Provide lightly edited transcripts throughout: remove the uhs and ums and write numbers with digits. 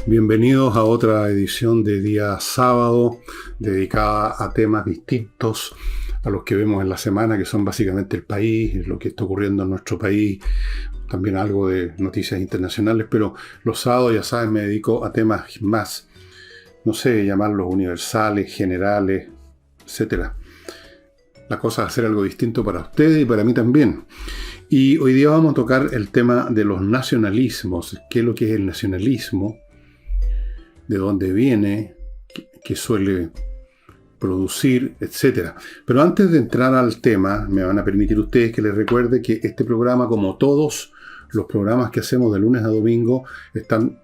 Bienvenidos a otra edición de día sábado dedicada a temas distintos a los que vemos en la semana, que son básicamente el país, lo que está ocurriendo en nuestro país, también algo de noticias internacionales, pero los sábados, ya saben, me dedico a temas más, no sé, llamarlos universales, generales, etcétera. La cosa es hacer algo distinto para ustedes y para mí también. Y hoy día vamos a tocar el tema de los nacionalismos, qué es lo que es el nacionalismo, de dónde viene, qué suele producir, etc. Pero antes de entrar al tema, me van a permitir ustedes que les recuerde que este programa, como todos los programas que hacemos de lunes a domingo, están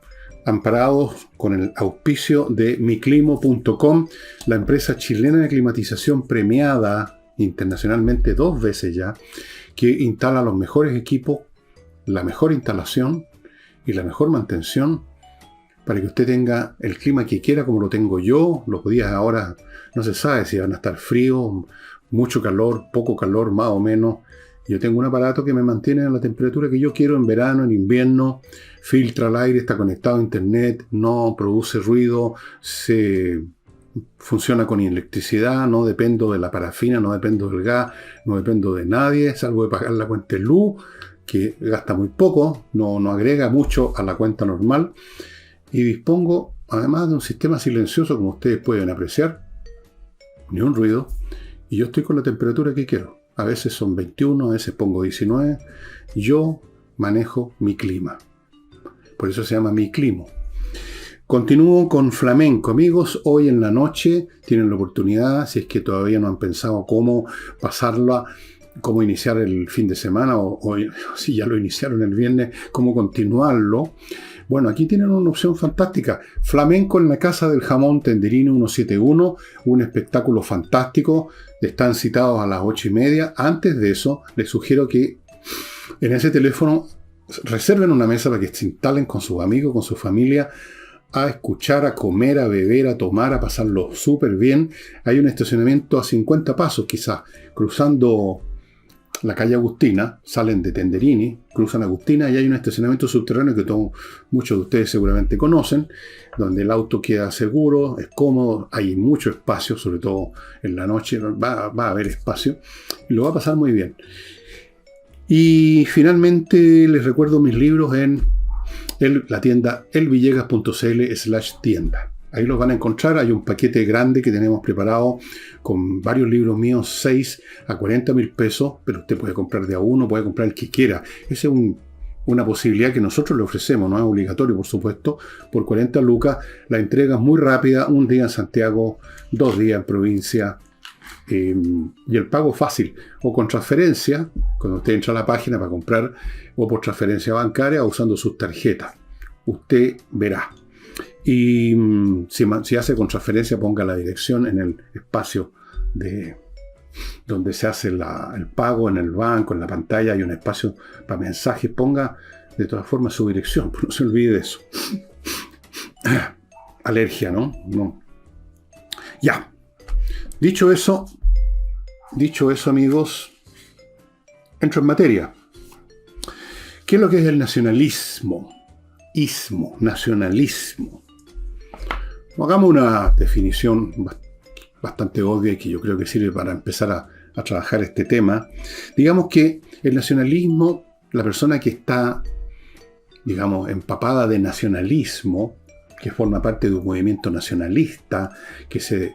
amparados con el auspicio de miclimo.com, la empresa chilena de climatización premiada internacionalmente 2 veces ya, que instala los mejores equipos, la mejor instalación y la mejor mantención para que usted tenga el clima que quiera, como lo tengo yo. Los días ahora no se sabe si van a estar fríos, mucho calor, poco calor, más o menos. Yo tengo un aparato que me mantiene a la temperatura que yo quiero en verano, en invierno, filtra el aire, está conectado a internet, no produce ruido, funciona con electricidad, no dependo de la parafina, no dependo del gas, no dependo de nadie, salvo de pagar la cuenta de luz, que gasta muy poco, no agrega mucho a la cuenta normal. Y dispongo, además, de un sistema silencioso, como ustedes pueden apreciar, ni un ruido, y yo estoy con la temperatura que quiero. A veces son 21, a veces pongo 19. Yo manejo mi clima. Por eso se llama Miclimo. Continúo con flamenco, amigos. Hoy en la noche tienen la oportunidad, si es que todavía no han pensado cómo pasarla, cómo iniciar el fin de semana, o si ya lo iniciaron el viernes, cómo continuarlo. Bueno, aquí tienen una opción fantástica. Flamenco en la Casa del Jamón Tenderini 171, un espectáculo fantástico. Están citados a las 8:30. Antes de eso, les sugiero que en ese teléfono reserven una mesa para que se instalen con sus amigos, con su familia, a escuchar, a comer, a beber, a tomar, a pasarlo súper bien. Hay un estacionamiento a 50 pasos, quizás, cruzando la calle Agustina, salen de Tenderini, cruzan Agustina y hay un estacionamiento subterráneo que muchos de ustedes seguramente conocen, donde el auto queda seguro, es cómodo, hay mucho espacio, sobre todo en la noche va a haber espacio y lo va a pasar muy bien. Y finalmente les recuerdo mis libros en la tienda elvillegas.cl/tienda. Ahí los van a encontrar. Hay un paquete grande que tenemos preparado con varios libros míos, 6 a 40,000 pesos, pero usted puede comprar de a uno, puede comprar el que quiera. Esa es una posibilidad que nosotros le ofrecemos, no es obligatorio, por supuesto. Por 40 lucas, la entrega es muy rápida, un día en Santiago, 2 días en provincia, y el pago fácil, o con transferencia, cuando usted entra a la página para comprar, o por transferencia bancaria, o usando sus tarjetas. Usted verá. Y si hace con transferencia, ponga la dirección en el espacio donde se hace el pago, en el banco, en la pantalla hay un espacio para mensajes. Ponga de todas formas su dirección, pero no se olvide de eso. Alergia, ¿no? No. Ya. Dicho eso, amigos, entro en materia. ¿Qué es lo que es el nacionalismo? Nacionalismo. Hagamos una definición bastante obvia y que yo creo que sirve para empezar a trabajar este tema. Digamos que el nacionalismo, la persona que está, digamos, empapada de nacionalismo, que forma parte de un movimiento nacionalista, que se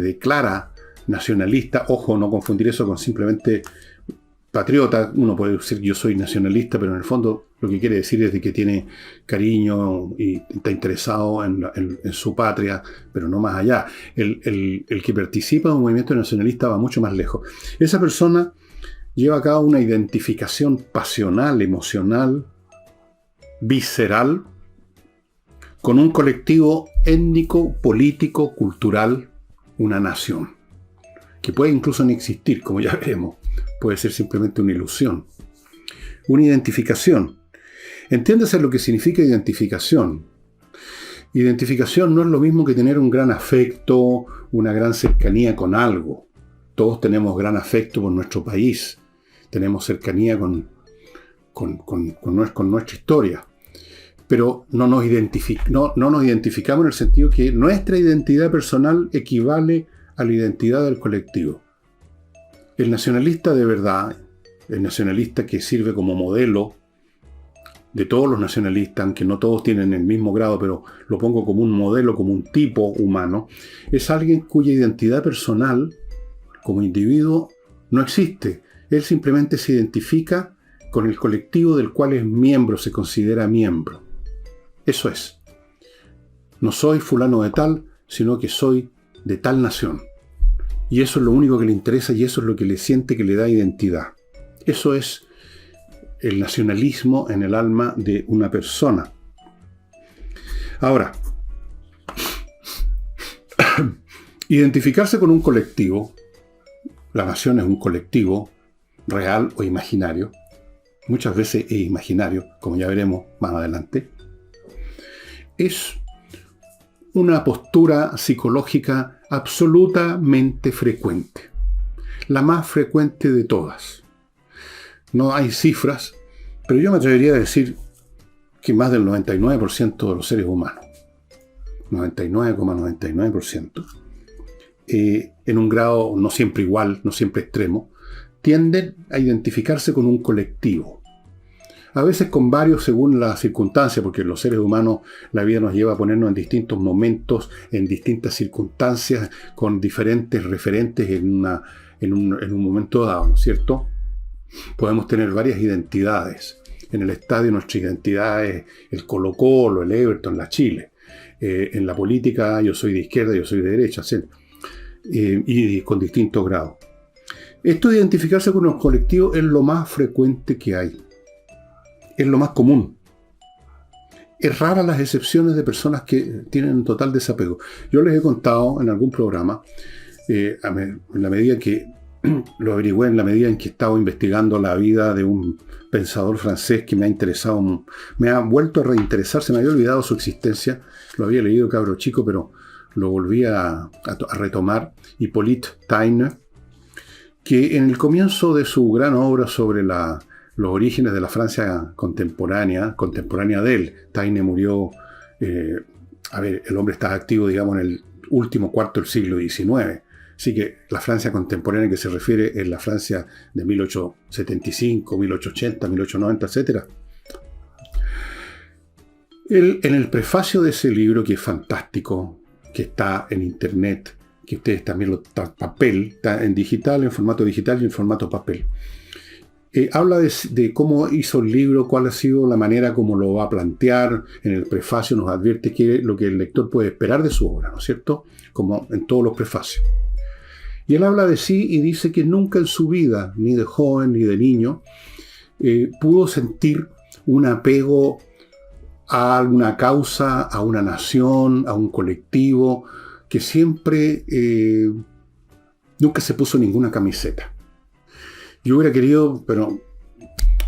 declara nacionalista, ojo, no confundir eso con simplemente patriota. Uno puede decir yo soy nacionalista, pero en el fondo lo que quiere decir es de que tiene cariño y está interesado en su patria, pero no más allá. El que participa de un movimiento nacionalista va mucho más lejos. Esa persona lleva a cabo una identificación pasional, emocional, visceral, con un colectivo étnico, político, cultural, una nación, que puede incluso no existir, como ya veremos. Puede ser simplemente una ilusión. Una identificación. Entiéndase lo que significa identificación. Identificación no es lo mismo que tener un gran afecto, una gran cercanía con algo. Todos tenemos gran afecto por nuestro país. Tenemos cercanía con nuestra historia. pero no nos identificamos en el sentido que nuestra identidad personal equivale a la identidad del colectivo. El nacionalista de verdad, el nacionalista que sirve como modelo de todos los nacionalistas, aunque no todos tienen el mismo grado, pero lo pongo como un modelo, como un tipo humano, es alguien cuya identidad personal como individuo no existe. Él simplemente se identifica con el colectivo del cual es miembro, se considera miembro. Eso es. No soy fulano de tal, sino que soy de tal nación. Y eso es lo único que le interesa y eso es lo que le siente que le da identidad. Eso es el nacionalismo en el alma de una persona. Ahora, identificarse con un colectivo, la nación es un colectivo, real o imaginario, muchas veces es imaginario, como ya veremos más adelante, es una postura psicológica absolutamente frecuente, la más frecuente de todas. No hay cifras, pero yo me atrevería a decir que más del 99% de los seres humanos, 99,99%, en un grado no siempre igual, no siempre extremo, tienden a identificarse con un colectivo. A veces con varios según las circunstancias, porque los seres humanos, la vida nos lleva a ponernos en distintos momentos, en distintas circunstancias, con diferentes referentes en un momento dado, ¿no es cierto? Podemos tener varias identidades. En el estadio nuestra identidad es el Colo-Colo, el Everton, la Chile. En la política yo soy de izquierda, yo soy de derecha, ¿sí? Y con distintos grados. Esto de identificarse con los colectivos es lo más frecuente que hay. Es lo más común. Es rara las excepciones de personas que tienen un total desapego. Yo les he contado en algún programa, en la medida que lo averigüé, en la medida en que he estado investigando la vida de un pensador francés que me ha interesado, me ha vuelto a reinteresar, se me había olvidado su existencia, lo había leído cabro chico, pero lo volví a retomar, Hippolyte Taine, que en el comienzo de su gran obra sobre los orígenes de la Francia contemporánea de él, Taine murió, el hombre estaba activo, digamos, en el último cuarto del siglo XIX, así que la Francia contemporánea que se refiere es la Francia de 1875, 1880, 1890, etc. Él, en el prefacio de ese libro, que es fantástico, que está en internet, que ustedes también lo están papel, está en digital, en formato digital y en formato papel. Habla de cómo hizo el libro, cuál ha sido la manera como lo va a plantear. En el prefacio nos advierte que lo que el lector puede esperar de su obra, ¿no es cierto? Como en todos los prefacios. Y él habla de sí y dice que nunca en su vida, ni de joven ni de niño, pudo sentir un apego a una causa, a una nación, a un colectivo, que siempre nunca se puso ninguna camiseta. Yo hubiera querido, pero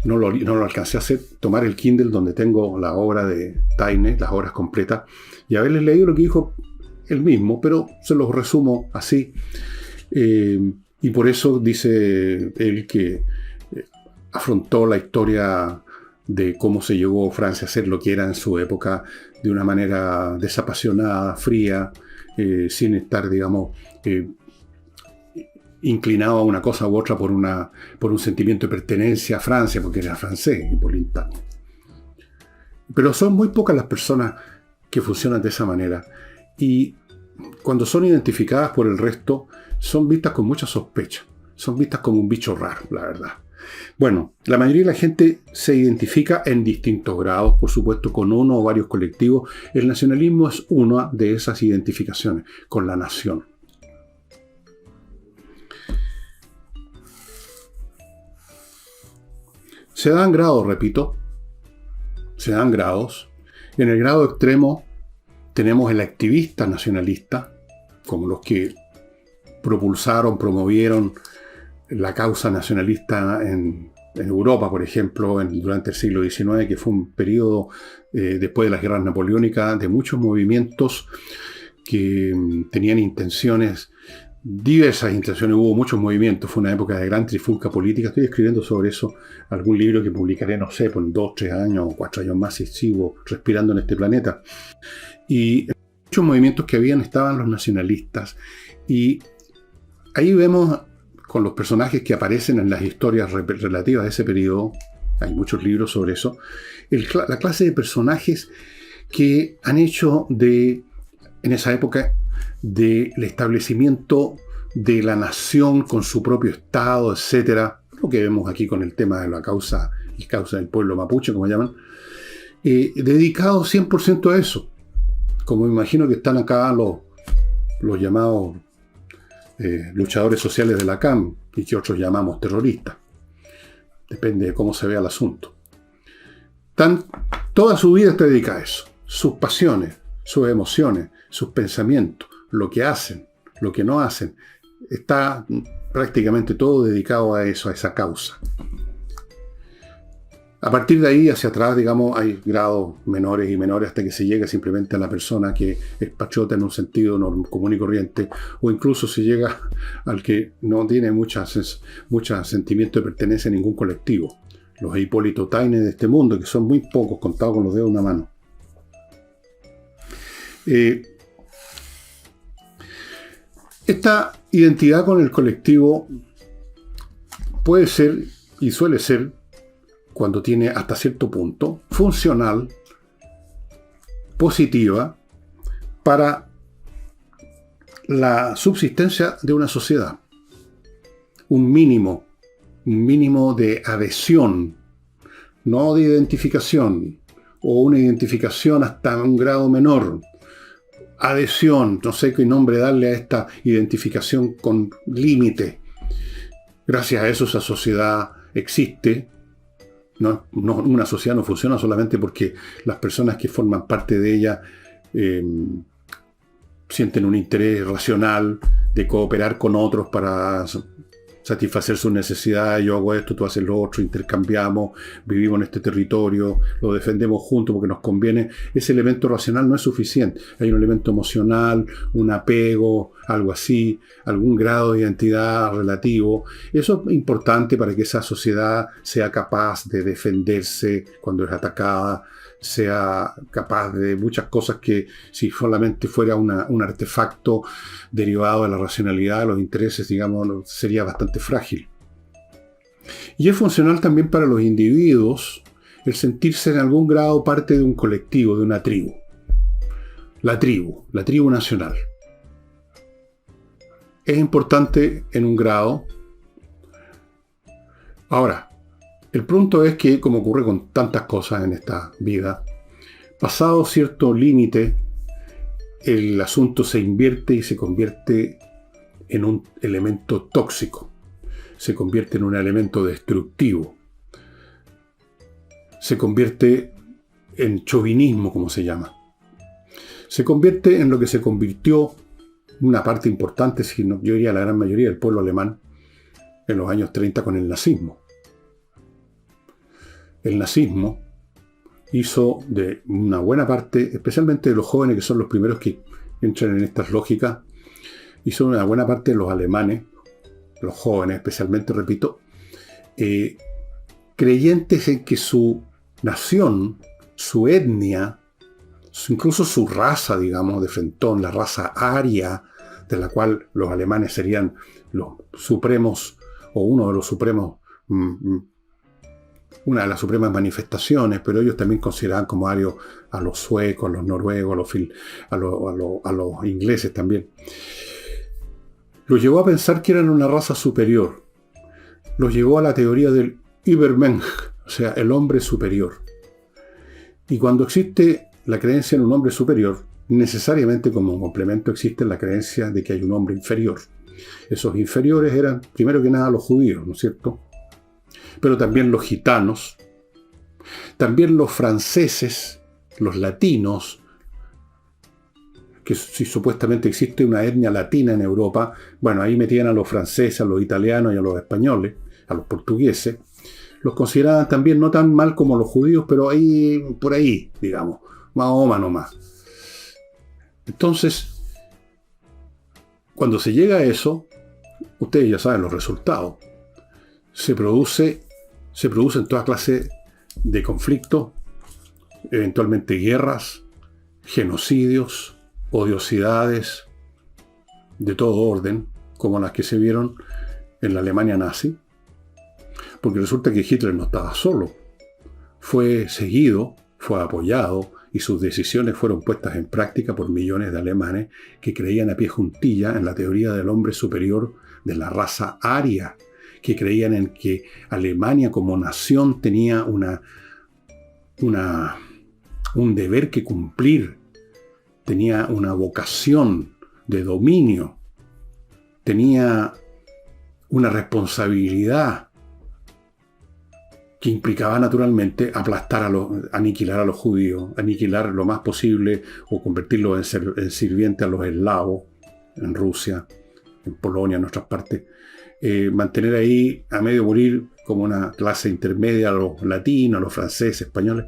no lo alcancé a hacer, tomar el Kindle donde tengo la obra de Taine, las obras completas, y haberles leído lo que dijo él mismo, pero se los resumo así. Y por eso dice él que afrontó la historia de cómo se llegó Francia a ser lo que era en su época de una manera desapasionada, fría, sin estar, digamos, inclinado a una cosa u otra por un sentimiento de pertenencia a Francia, porque era francés, Hippolyte. Pero son muy pocas las personas que funcionan de esa manera. Y cuando son identificadas por el resto, son vistas con mucha sospecha. Son vistas como un bicho raro, la verdad. Bueno, la mayoría de la gente se identifica en distintos grados, por supuesto, con uno o varios colectivos. El nacionalismo es una de esas identificaciones, con la nación. Se dan grados, repito, se dan grados. En el grado extremo tenemos el activista nacionalista, como los que promovieron la causa nacionalista en Europa, por ejemplo, durante el siglo XIX, que fue un periodo, después de las guerras napoleónicas, de muchos movimientos que tenían intenciones diversas intenciones, hubo muchos movimientos, fue una época de gran trifulca política. Estoy escribiendo sobre eso, algún libro que publicaré, no sé, por 2, 3 años o 4 años más si sigo respirando en este planeta. Y muchos movimientos que habían, estaban los nacionalistas, y ahí vemos con los personajes que aparecen en las historias relativas a ese periodo, hay muchos libros sobre eso, la clase de personajes que han hecho en esa época, del establecimiento de la nación con su propio Estado, etcétera, lo que vemos aquí con el tema de la causa del pueblo mapuche, como llaman, dedicados 100% a eso. Como me imagino que están acá los llamados luchadores sociales de la CAM, y que otros llamamos terroristas. Depende de cómo se vea el asunto. Toda su vida está dedicada a eso. Sus pasiones, sus emociones, sus pensamientos, lo que hacen, lo que no hacen, está prácticamente todo dedicado a eso, a esa causa. A partir de ahí hacia atrás, digamos, hay grados menores y menores hasta que se llega simplemente a la persona que es patriota en un sentido común y corriente, o incluso se llega al que no tiene mucho sentimiento de pertenencia a ningún colectivo. Los Hipólito Taine de este mundo, que son muy pocos, contados con los dedos de una mano. Esta identidad con el colectivo puede ser, y suele ser, cuando tiene hasta cierto punto, funcional, positiva, para la subsistencia de una sociedad. Un mínimo de adhesión, no de identificación, o una identificación hasta un grado menor. Adhesión, no sé qué nombre darle a esta identificación con límite. Gracias a eso esa sociedad existe. Una sociedad no funciona solamente porque las personas que forman parte de ella sienten un interés racional de cooperar con otros para satisfacer sus necesidades. Yo hago esto, tú haces lo otro, intercambiamos, vivimos en este territorio, lo defendemos juntos porque nos conviene. Ese elemento racional no es suficiente. Hay un elemento emocional, un apego, algo así, algún grado de identidad relativo. Eso es importante para que esa sociedad sea capaz de defenderse cuando es atacada, sea capaz de muchas cosas que si solamente fuera un artefacto derivado de la racionalidad, de los intereses, digamos, sería bastante frágil. Y es funcional también para los individuos el sentirse en algún grado parte de un colectivo, de una tribu. La tribu nacional. Es importante en un grado. Ahora, el punto es que, como ocurre con tantas cosas en esta vida, pasado cierto límite, el asunto se invierte y se convierte en un elemento tóxico. Se convierte en un elemento destructivo. Se convierte en chauvinismo, como se llama. Se convierte en lo que se convirtió una parte importante, si no, yo diría la gran mayoría del pueblo alemán, en los años 30 con el nazismo. El nazismo hizo de una buena parte, especialmente de los jóvenes que son los primeros que entran en estas lógicas, hizo una buena parte de los alemanes, los jóvenes especialmente, repito, creyentes en que su nación, su etnia, incluso su raza, digamos, de frentón, la raza aria, de la cual los alemanes serían los supremos, o uno de los supremos, una de las supremas manifestaciones, pero ellos también consideraban como arios a los suecos, a los noruegos, a los ingleses también. Los llevó a pensar que eran una raza superior. Los llevó a la teoría del Übermensch, o sea, el hombre superior. Y cuando existe la creencia en un hombre superior, necesariamente como complemento existe la creencia de que hay un hombre inferior. Esos inferiores eran, primero que nada, los judíos, ¿no es cierto? Pero también los gitanos, también los franceses, los latinos, que si supuestamente existe una etnia latina en Europa, bueno, ahí metían a los franceses, a los italianos y a los españoles, a los portugueses. Los consideraban también no tan mal como los judíos, pero ahí, por ahí, digamos, Mahoma nomás. Entonces, Cuando se llega a eso, ustedes ya saben los resultados. Se producen toda clase de conflictos, eventualmente guerras, genocidios, odiosidades de todo orden, como las que se vieron en la Alemania nazi, porque resulta que Hitler no estaba solo. Fue seguido, fue apoyado y sus decisiones fueron puestas en práctica por millones de alemanes que creían a pie juntilla en la teoría del hombre superior de la raza aria, que creían en que Alemania como nación tenía un deber que cumplir, tenía una vocación de dominio, tenía una responsabilidad que implicaba naturalmente aniquilar a los judíos, aniquilar lo más posible o convertirlos en sirvientes a los eslavos, en Rusia, en Polonia, en otras partes. Mantener ahí a medio morir como una clase intermedia a los latinos, a los franceses, españoles.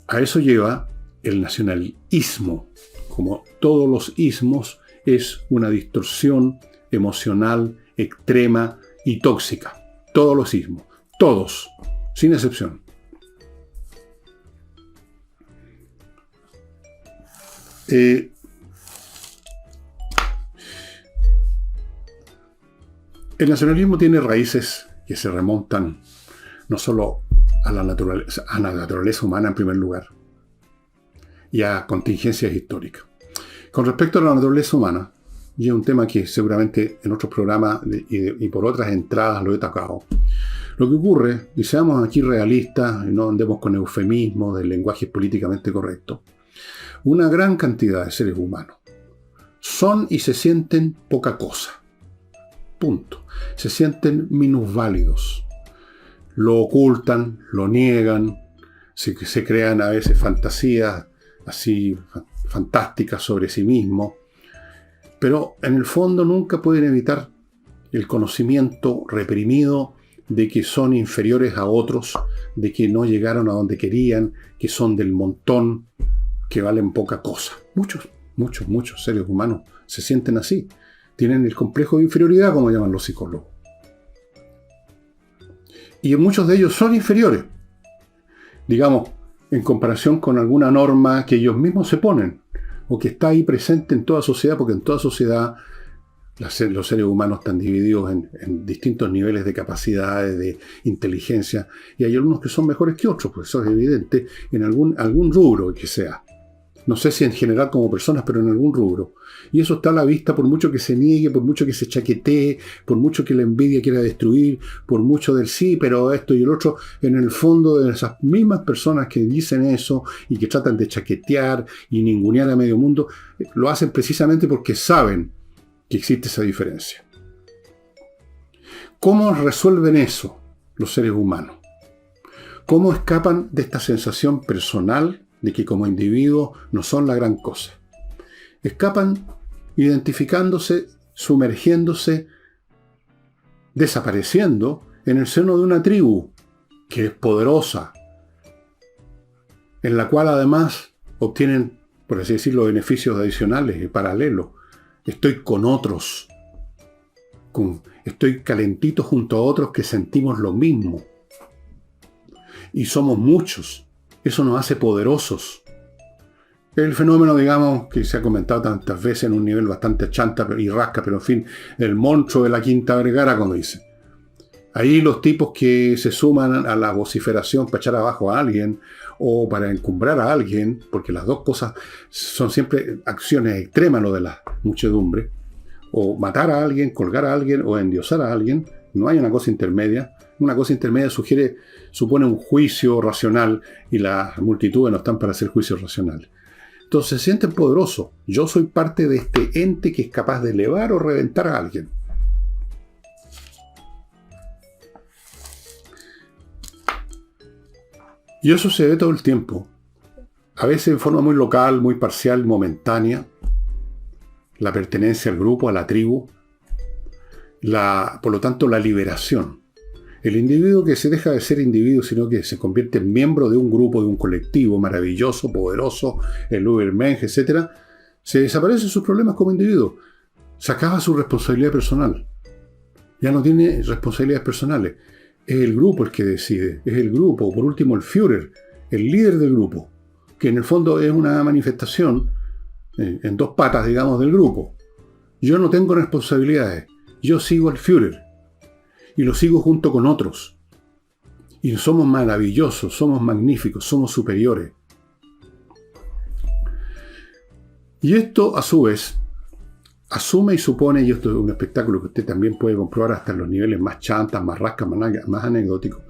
A eso lleva el nacionalismo. Como todos los ismos, es una distorsión emocional extrema y tóxica. Todos los ismos. Todos, sin excepción. El nacionalismo tiene raíces que se remontan no solo a la naturaleza humana en primer lugar, y a contingencias históricas. Con respecto a la naturaleza humana, y es un tema que seguramente en otros programas y por otras entradas lo he tocado, lo que ocurre, y seamos aquí realistas y no andemos con eufemismos del lenguaje políticamente correcto, una gran cantidad de seres humanos son y se sienten poca cosa. Punto. Se sienten minusválidos. Lo ocultan, lo niegan, se crean a veces fantasías así fantásticas sobre sí mismos, pero en el fondo nunca pueden evitar el conocimiento reprimido de que son inferiores a otros, de que no llegaron a donde querían, que son del montón, que valen poca cosa. Muchos seres humanos se sienten así. Tienen el complejo de inferioridad, como llaman los psicólogos. Y muchos de ellos son inferiores, digamos, en comparación con alguna norma que ellos mismos se ponen, o que está ahí presente en toda sociedad, porque en toda sociedad los seres humanos están divididos en distintos niveles de capacidades, de inteligencia, y hay algunos que son mejores que otros, pues eso es evidente, en algún rubro que sea. No sé si en general como personas, pero en algún rubro. Y eso está a la vista por mucho que se niegue, por mucho que se chaquetee, por mucho que la envidia quiera destruir, por mucho del sí, pero esto y el otro. En el fondo de esas mismas personas que dicen eso y que tratan de chaquetear y ningunear a medio mundo, lo hacen precisamente porque saben que existe esa diferencia. ¿Cómo resuelven eso los seres humanos? ¿Cómo escapan de esta sensación personal de que como individuos no son la gran cosa? Escapan identificándose, sumergiéndose, desapareciendo en el seno de una tribu que es poderosa, en la cual además obtienen, por así decirlo, beneficios adicionales y paralelos. Estoy con otros, estoy calentito junto a otros que sentimos lo mismo. Y somos muchos. Eso nos hace poderosos. El fenómeno, digamos, que se ha comentado tantas veces en un nivel bastante chanta y rasca, pero en fin, el monstruo de la Quinta Vergara, como dice. Ahí los tipos que se suman a la vociferación para echar abajo a alguien o para encumbrar a alguien, porque las dos cosas son siempre acciones extremas, lo de la muchedumbre, o matar a alguien, colgar a alguien o endiosar a alguien. No hay una cosa intermedia. Una cosa intermedia supone un juicio racional y las multitudes no están para hacer juicios racionales. Entonces se sienten poderosos. Yo soy parte de este ente que es capaz de elevar o reventar a alguien. Y eso se ve todo el tiempo. A veces en forma muy local, muy parcial, momentánea. La pertenencia al grupo, a la tribu. Por lo tanto, la liberación. El individuo que se deja de ser individuo, sino que se convierte en miembro de un grupo, de un colectivo maravilloso, poderoso, el Übermensch, etc., se desaparecen sus problemas como individuo. Se acaba su responsabilidad personal. Ya no tiene responsabilidades personales. Es el grupo el que decide. Es el grupo, por último el Führer, el líder del grupo, que en el fondo es una manifestación en dos patas, digamos, del grupo. Yo no tengo responsabilidades. Yo sigo al Führer. Y lo sigo junto con otros. Y somos maravillosos, somos magníficos, somos superiores. Y esto, a su vez, asume y supone, y esto es un espectáculo que usted también puede comprobar hasta en los niveles más chantas, más rascas, más anecdóticos,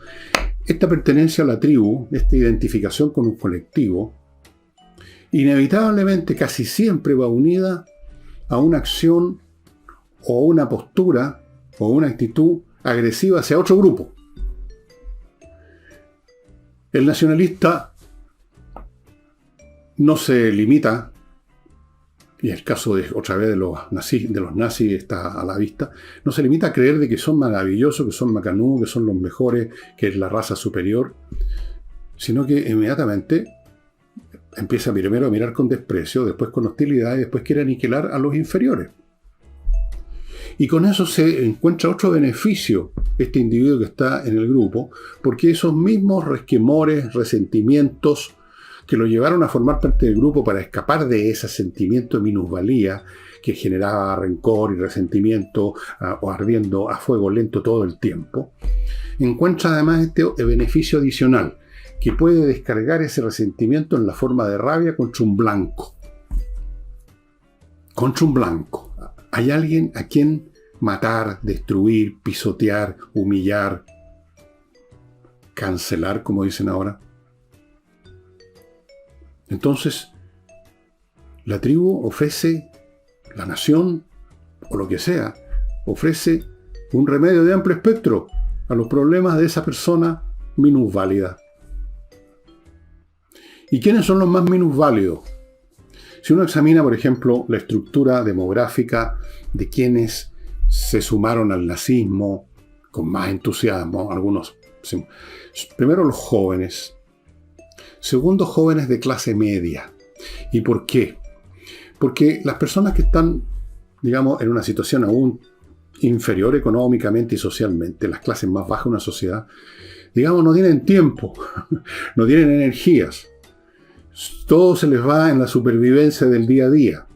esta pertenencia a la tribu, esta identificación con un colectivo, inevitablemente casi siempre va unida a una acción o una postura o una actitud agresiva hacia otro grupo. El nacionalista no se limita, y el caso de otra vez de los nazis está a la vista, no se limita a creer de que son maravillosos, que son macanudos, que son los mejores, que es la raza superior, sino que inmediatamente empieza primero a mirar con desprecio, después con hostilidad y después quiere aniquilar a los inferiores. Y con eso se encuentra otro beneficio este individuo que está en el grupo, porque esos mismos resquemores, resentimientos que lo llevaron a formar parte del grupo para escapar de ese sentimiento de minusvalía que generaba rencor y resentimiento o ardiendo a fuego lento todo el tiempo, encuentra además este beneficio adicional, que puede descargar ese resentimiento en la forma de rabia contra un blanco. Contra un blanco. Hay alguien a quien matar, destruir, pisotear, humillar, cancelar, como dicen ahora. Entonces, la tribu ofrece, la nación, o lo que sea, ofrece un remedio de amplio espectro a los problemas de esa persona minusválida. ¿Y quiénes son los más minusválidos? Si uno examina, por ejemplo, la estructura demográfica de quienes se sumaron al nazismo con más entusiasmo, algunos, primero los jóvenes, segundo jóvenes de clase media. ¿Y por qué? Porque las personas que están, digamos, en una situación aún inferior económicamente y socialmente, las clases más bajas de una sociedad, digamos, no tienen tiempo, no tienen energías. Todo se les va en la supervivencia del día a día.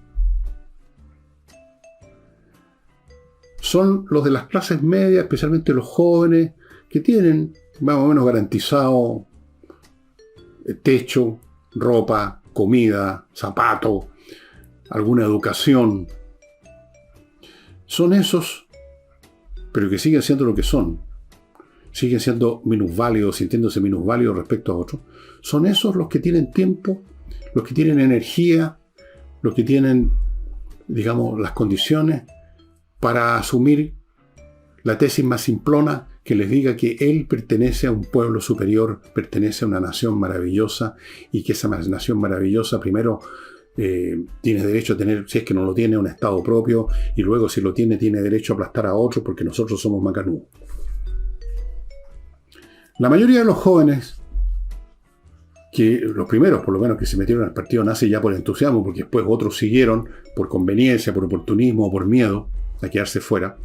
Son los de las clases medias, especialmente los jóvenes, que tienen más o menos garantizado techo, ropa, comida, zapato, alguna educación. Son esos, pero que siguen siendo lo que son. Siguen siendo minusválidos, sintiéndose minusválidos respecto a otros. Son esos los que tienen tiempo, los que tienen energía, los que tienen, digamos, las condiciones para asumir la tesis más simplona que les diga que él pertenece a un pueblo superior, pertenece a una nación maravillosa y que esa nación maravillosa primero tiene derecho a tener, si es que no lo tiene, un estado propio, y luego si lo tiene, tiene derecho a aplastar a otros porque nosotros somos macanudos. La mayoría de los jóvenes, que los primeros por lo menos que se metieron al partido nazi ya por entusiasmo, porque después otros siguieron por conveniencia, por oportunismo o por miedo a quedarse fuera,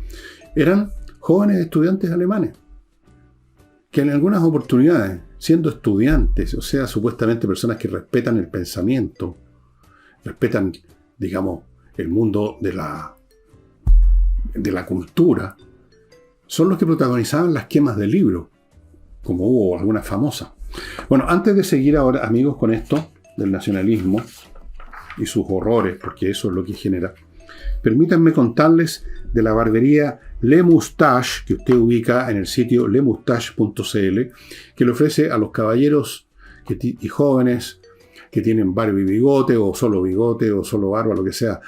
eran jóvenes estudiantes alemanes, que en algunas oportunidades, siendo estudiantes, o sea, supuestamente personas que respetan el pensamiento, respetan, digamos, el mundo de la cultura, son los que protagonizaban las quemas de libros, como hubo alguna famosa. Bueno, antes de seguir ahora, amigos, con esto del nacionalismo y sus horrores, porque eso es lo que genera, permítanme contarles de la barbería Le Moustache, que usted ubica en el sitio lemoustache.cl, que le ofrece a los caballeros y jóvenes que tienen barba y bigote, o solo barba, lo que sea,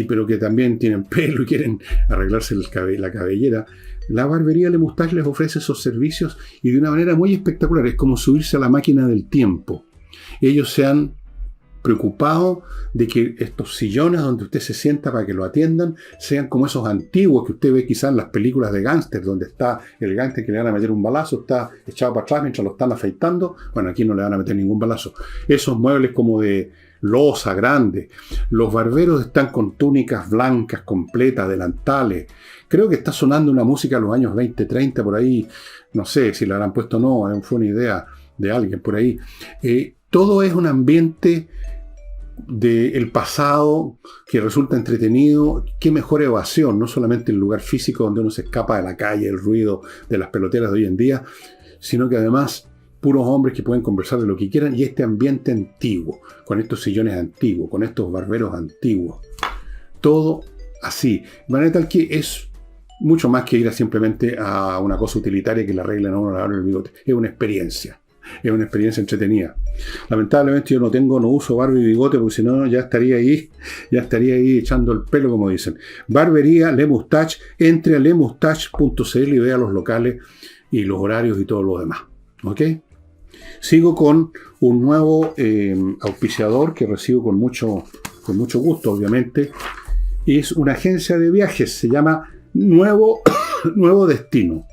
pero que también tienen pelo y quieren arreglarse la cabellera. La barbería Le Moustache les ofrece esos servicios y de una manera muy espectacular. Es como subirse a la máquina del tiempo. Ellos se han preocupado de que estos sillones donde usted se sienta para que lo atiendan sean como esos antiguos que usted ve quizás en las películas de gángster, donde está el gángster que le van a meter un balazo, está echado para atrás mientras lo están afeitando. Bueno, aquí no le van a meter ningún balazo. Esos muebles como de loza grande. Los barberos están con túnicas blancas completas, delantales. Creo que está sonando una música de los años 20, 30 por ahí. No sé si la habrán puesto o no, fue una idea de alguien por ahí. Todo es un ambiente del pasado que resulta entretenido. Qué mejor evasión, no solamente el lugar físico donde uno se escapa de la calle, el ruido de las peloteras de hoy en día, sino que además puros hombres que pueden conversar de lo que quieran, y este ambiente antiguo, con estos sillones antiguos, con estos barberos antiguos, todo así, de manera tal que es mucho más que ir simplemente a una cosa utilitaria que le arreglen a uno la barba y el bigote. Es una experiencia entretenida. Lamentablemente yo no uso barba y bigote, porque si no ya estaría ahí echando el pelo, como dicen. Barbería Le Moustache. Entre a lemoustache.cl y vea los locales y los horarios y todo lo demás. ¿Ok? Sigo con un nuevo auspiciador que recibo con mucho gusto, obviamente. Y es una agencia de viajes, se llama Nuevo Destino.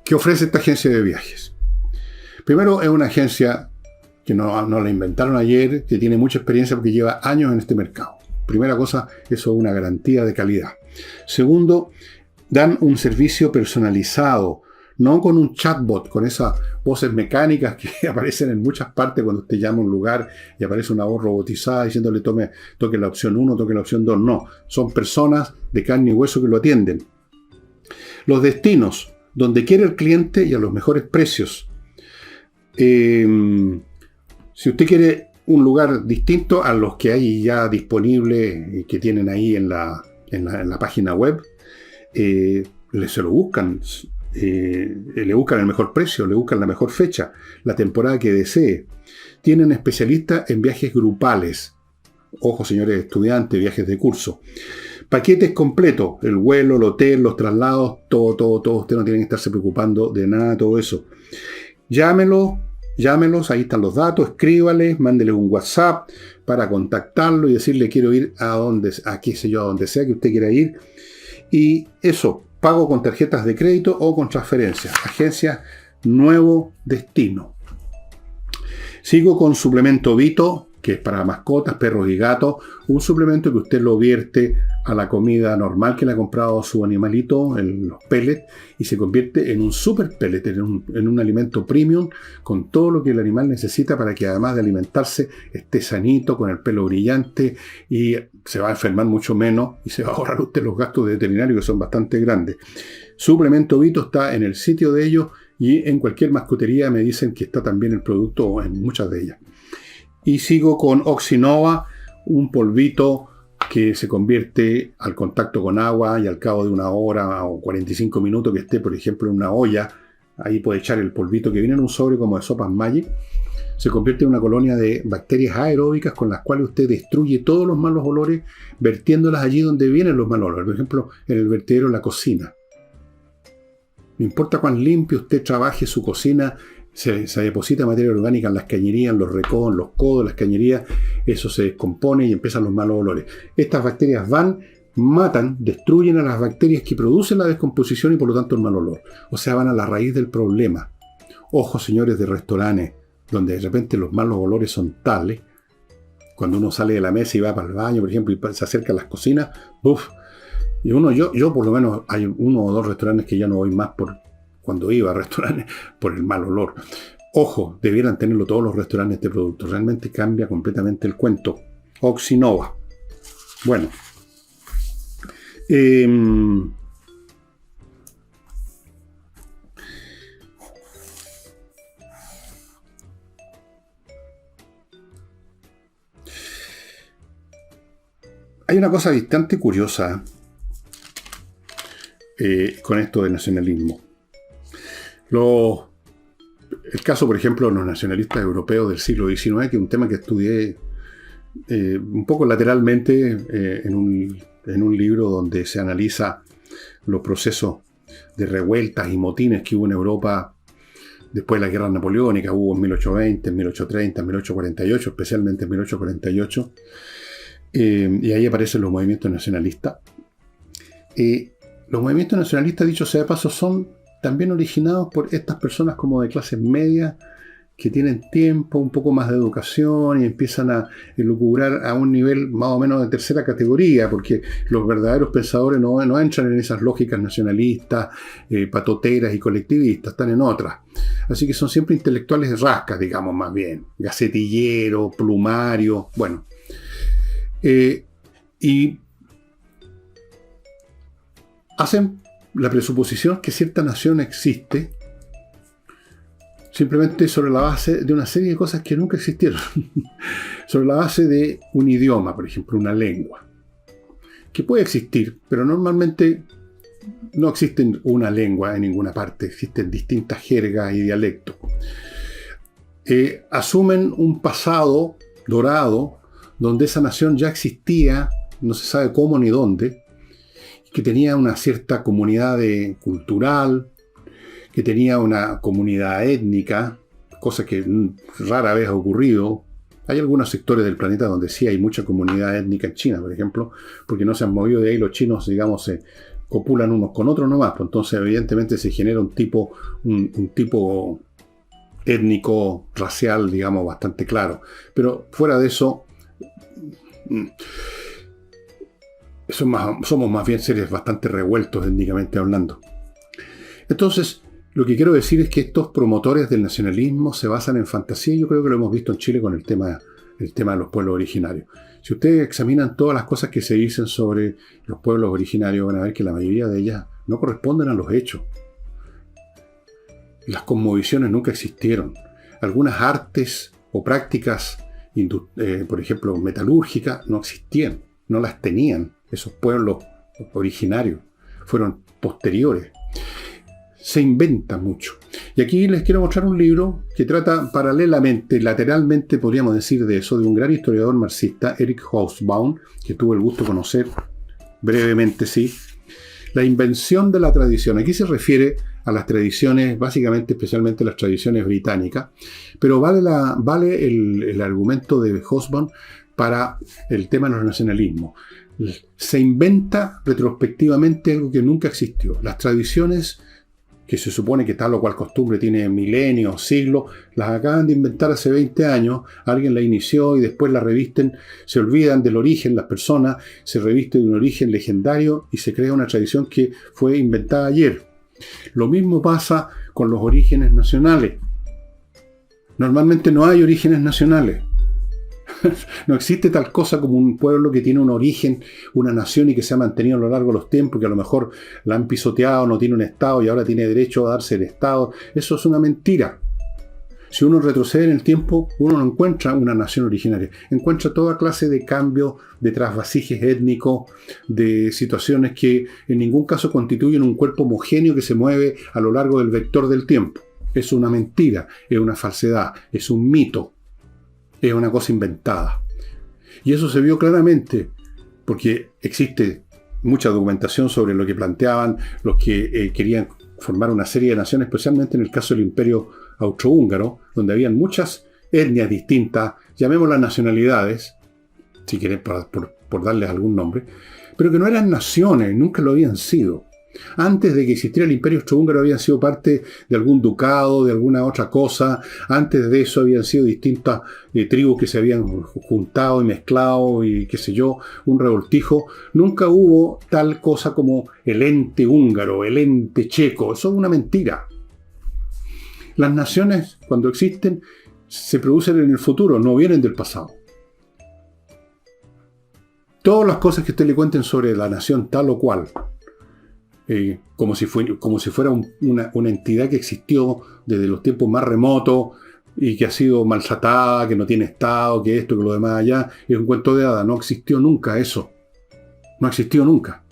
¿Qué ofrece esta agencia de viajes? Primero, es una agencia que no la inventaron ayer, que tiene mucha experiencia porque lleva años en este mercado. Primera cosa, eso es una garantía de calidad. Segundo, dan un servicio personalizado, no con un chatbot, con esas voces mecánicas que aparecen en muchas partes cuando usted llama a un lugar y aparece una voz robotizada diciéndole toque la opción 1, toque la opción 2. No, son personas de carne y hueso que lo atienden. Los destinos, donde quiere el cliente y a los mejores precios. Si usted quiere un lugar distinto a los que hay ya disponibles, que tienen ahí en la página web, se lo buscan. Le buscan el mejor precio, le buscan la mejor fecha, la temporada que desee. Tienen especialistas en viajes grupales. Ojo, señores estudiantes, viajes de curso. Paquetes completos, el vuelo, el hotel, los traslados, todo. Usted no tiene que estarse preocupando de nada de todo eso. Llámelos, ahí están los datos, escríbales, mándeles un WhatsApp para contactarlo y decirle quiero ir a donde sea que usted quiera ir. Y eso, pago con tarjetas de crédito o con transferencias. Agencia Nuevo Destino. Sigo con suplemento Vito, que es para mascotas, perros y gatos. Un suplemento que usted lo vierte a la comida normal que le ha comprado a su animalito, en los pellets, y se convierte en un super pellet, en un alimento premium, con todo lo que el animal necesita para que además de alimentarse esté sanito, con el pelo brillante, y se va a enfermar mucho menos y se va a ahorrar usted los gastos de veterinario, que son bastante grandes. Suplemento Vito está en el sitio de ellos, y en cualquier mascotería me dicen que está también el producto, en muchas de ellas. Y sigo con Oxinova, un polvito que se convierte al contacto con agua y al cabo de una hora o 45 minutos que esté, por ejemplo, en una olla, ahí puede echar el polvito que viene en un sobre como de sopas Magic, se convierte en una colonia de bacterias aeróbicas con las cuales usted destruye todos los malos olores, vertiéndolas allí donde vienen los malos olores, por ejemplo, en el vertedero de la cocina. No importa cuán limpio usted trabaje su cocina, se deposita materia orgánica en las cañerías, en los recodos, en los codos, en las cañerías, eso se descompone y empiezan los malos olores. Estas bacterias matan, destruyen a las bacterias que producen la descomposición y por lo tanto el mal olor. O sea, van a la raíz del problema. Ojo, señores de restaurantes, donde de repente los malos olores son tales, cuando uno sale de la mesa y va para el baño, por ejemplo, y se acerca a las cocinas, y yo por lo menos hay uno o dos restaurantes que ya no voy más cuando iba a restaurantes por el mal olor. Ojo, debieran tenerlo todos los restaurantes este producto. Realmente cambia completamente el cuento. Oxinova. Bueno. Hay una cosa bastante curiosa con esto del nacionalismo. El caso, por ejemplo, de los nacionalistas europeos del siglo XIX, que es un tema que estudié un poco lateralmente en un libro donde se analiza los procesos de revueltas y motines que hubo en Europa después de la guerra napoleónica. Hubo en 1820, en 1830, en 1848, especialmente en 1848, y ahí aparecen los movimientos nacionalistas. Los movimientos nacionalistas, dicho sea de paso, son también originados por estas personas como de clases medias que tienen tiempo, un poco más de educación y empiezan a elucubrar a un nivel más o menos de tercera categoría, porque los verdaderos pensadores no entran en esas lógicas nacionalistas, patoteras y colectivistas, están en otras. Así que son siempre intelectuales de rascas, digamos, más bien, gacetillero, plumario, bueno. Y hacen la presuposición que cierta nación existe simplemente sobre la base de una serie de cosas que nunca existieron. Sobre la base de un idioma, por ejemplo, una lengua. Que puede existir, pero normalmente no existe una lengua en ninguna parte. Existen distintas jergas y dialectos. Asumen un pasado dorado donde esa nación ya existía, no se sabe cómo ni dónde, que tenía una cierta comunidad cultural, que tenía una comunidad étnica, cosa que rara vez ha ocurrido. Hay algunos sectores del planeta donde sí hay mucha comunidad étnica en China, por ejemplo, porque no se han movido de ahí los chinos, digamos, se copulan unos con otros nomás, pues entonces evidentemente se genera un tipo étnico, racial, digamos, bastante claro. Pero fuera de eso, somos más bien seres bastante revueltos étnicamente hablando. Entonces, lo que quiero decir es que estos promotores del nacionalismo se basan en fantasía, y yo creo que lo hemos visto en Chile con el tema de los pueblos originarios. Si ustedes examinan todas las cosas que se dicen sobre los pueblos originarios, van a ver que la mayoría de ellas no corresponden a los hechos. Las cosmovisiones nunca existieron. Algunas artes o prácticas, por ejemplo, metalúrgicas, no existían, no las tenían esos pueblos originarios, fueron posteriores. Se inventa mucho. Y aquí les quiero mostrar un libro que trata paralelamente, lateralmente, podríamos decir de eso, de un gran historiador marxista, Erich Hobsbawm, que tuve el gusto de conocer brevemente, sí. La invención de la tradición. Aquí se refiere a las tradiciones, básicamente, especialmente las tradiciones británicas, pero vale el argumento de Hobsbawm para el tema de los nacionalismos. Se inventa retrospectivamente algo que nunca existió. Las tradiciones que se supone que tal o cual costumbre tiene milenios, siglos, las acaban de inventar hace 20 años, alguien la inició y después la revisten, se olvidan del origen, las personas, se reviste de un origen legendario y se crea una tradición que fue inventada ayer. Lo mismo pasa con los orígenes nacionales. Normalmente no hay orígenes nacionales. No existe tal cosa como un pueblo que tiene un origen, una nación y que se ha mantenido a lo largo de los tiempos, que a lo mejor la han pisoteado, no tiene un Estado y ahora tiene derecho a darse el Estado. Eso es una mentira. Si uno retrocede en el tiempo, uno no encuentra una nación originaria. Encuentra toda clase de cambios, de trasvasijes étnicos, de situaciones que en ningún caso constituyen un cuerpo homogéneo que se mueve a lo largo del vector del tiempo. Es una mentira, es una falsedad, es un mito. Es una cosa inventada. Y eso se vio claramente porque existe mucha documentación sobre lo que planteaban los que querían formar una serie de naciones, especialmente en el caso del Imperio Austrohúngaro, donde habían muchas etnias distintas, llamémoslas nacionalidades, si quieren por darles algún nombre, pero que no eran naciones, nunca lo habían sido. Antes de que existiera el Imperio Austrohúngaro habían sido parte de algún ducado, de alguna otra cosa. Antes de eso habían sido distintas tribus que se habían juntado y mezclado y qué sé yo, un revoltijo. Nunca hubo tal cosa como el ente húngaro, el ente checo. Eso es una mentira. Las naciones, cuando existen, se producen en el futuro, no vienen del pasado. Todas las cosas que usted le cuenten sobre la nación tal o cual, como si fuera una entidad que existió desde los tiempos más remotos y que ha sido maltratada, que no tiene Estado, que esto, que lo demás allá, es un cuento de hadas. No existió nunca eso. No existió nunca.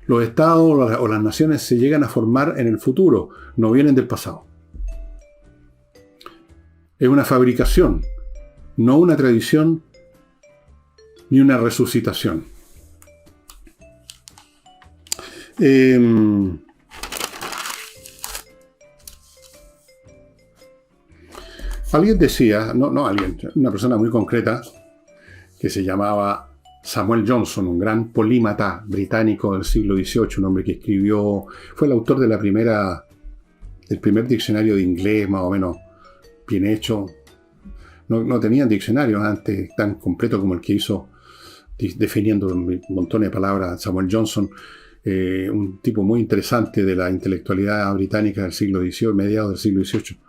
Los estados o las naciones se llegan a formar en el futuro, no vienen del pasado. Es una fabricación, no una tradición ni una resucitación. Alguien decía, una persona muy concreta, que se llamaba Samuel Johnson, un gran polímata británico del siglo XVIII, un hombre que fue el autor del primer diccionario de inglés, más o menos bien hecho. No tenían diccionarios antes tan completos como el que hizo, definiendo un montón de palabras, Samuel Johnson, un tipo muy interesante de la intelectualidad británica del siglo XVIII, mediados del siglo XVIII.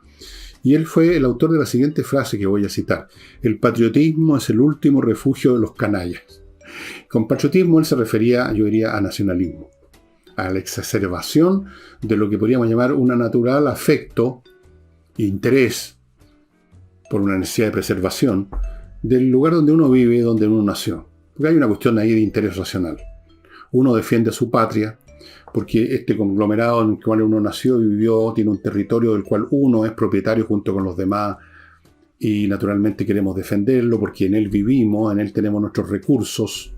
Y él fue el autor de la siguiente frase que voy a citar: el patriotismo es el último refugio de los canallas. Con patriotismo él se refería, yo diría, a nacionalismo, a la exacerbación de lo que podríamos llamar un natural afecto e interés por una necesidad de preservación del lugar donde uno vive y donde uno nació. Porque hay una cuestión ahí de interés racional. Uno defiende a su patria porque este conglomerado en el cual uno nació y vivió tiene un territorio del cual uno es propietario junto con los demás, y naturalmente queremos defenderlo porque en él vivimos, en él tenemos nuestros recursos,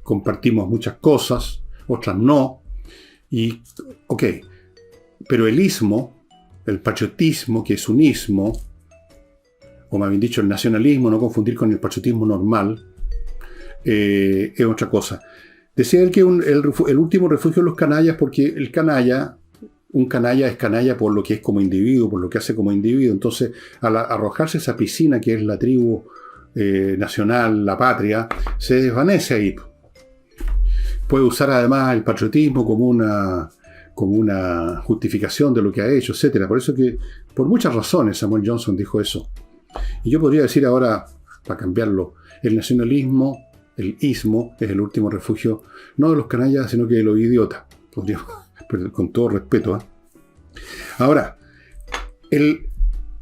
compartimos muchas cosas, otras no. Y, ok, pero el ismo, el patriotismo, que es un ismo, o más bien dicho, el nacionalismo, no confundir con el patriotismo normal, es otra cosa. Decía él que el último refugio de los canallas, porque el canalla, un canalla es canalla por lo que es como individuo, por lo que hace como individuo. Entonces, al arrojarse a esa piscina que es la tribu nacional, la patria, se desvanece ahí. Puede usar además el patriotismo como una justificación de lo que ha hecho, etc. Por eso que, por muchas razones, Samuel Johnson dijo eso. Y yo podría decir ahora, para cambiarlo, el nacionalismo, el ismo, es el último refugio, no de los canallas, sino que de los idiotas. Podríamos, pero con todo respeto. Ahora, el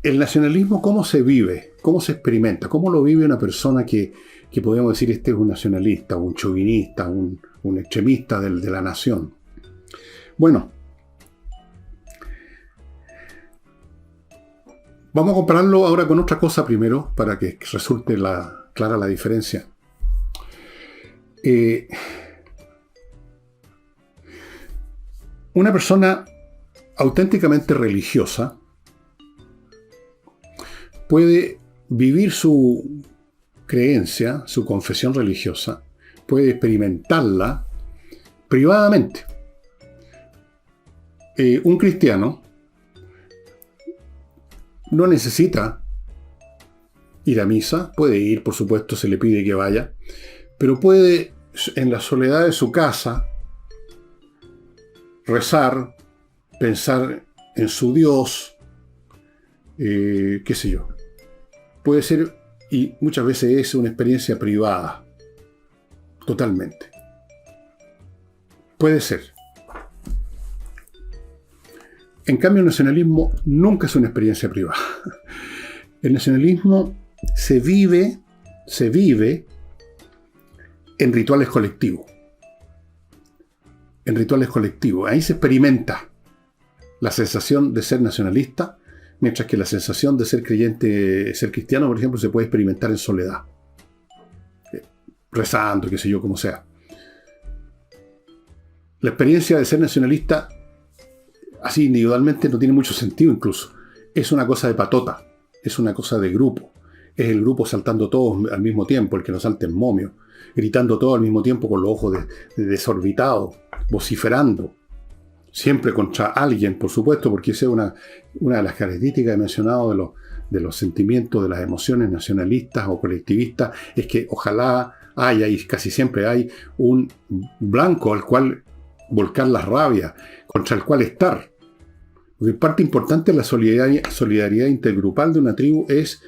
nacionalismo, ¿cómo se vive? ¿Cómo se experimenta? ¿Cómo lo vive una persona que podríamos decir este es un nacionalista, un chauvinista, un extremista de la nación? Bueno, vamos a compararlo ahora con otra cosa primero, para que resulte clara la diferencia. Una persona auténticamente religiosa puede vivir su creencia, su confesión religiosa, puede experimentarla privadamente. Un cristiano no necesita ir a misa, puede ir, por supuesto, se le pide que vaya, pero puede, en la soledad de su casa, rezar, pensar en su Dios, qué sé yo. Puede ser, y muchas veces es una experiencia privada, totalmente. Puede ser. En cambio, el nacionalismo nunca es una experiencia privada. El nacionalismo se vive en rituales colectivos. En rituales colectivos. Ahí se experimenta la sensación de ser nacionalista, mientras que la sensación de ser creyente, ser cristiano, por ejemplo, se puede experimentar en soledad. Rezando, qué sé yo, como sea. La experiencia de ser nacionalista, así individualmente, no tiene mucho sentido incluso. Es una cosa de patota, es una cosa de grupo. Es el grupo saltando todos al mismo tiempo, el que no salta en momio, gritando todo al mismo tiempo con los ojos desorbitados, vociferando. Siempre contra alguien, por supuesto, porque esa es una de las características que he mencionado de los sentimientos, de las emociones nacionalistas o colectivistas, es que ojalá haya, y casi siempre hay, un blanco al cual volcar la rabia, contra el cual estar. Porque parte importante de la solidaridad intergrupal de una tribu es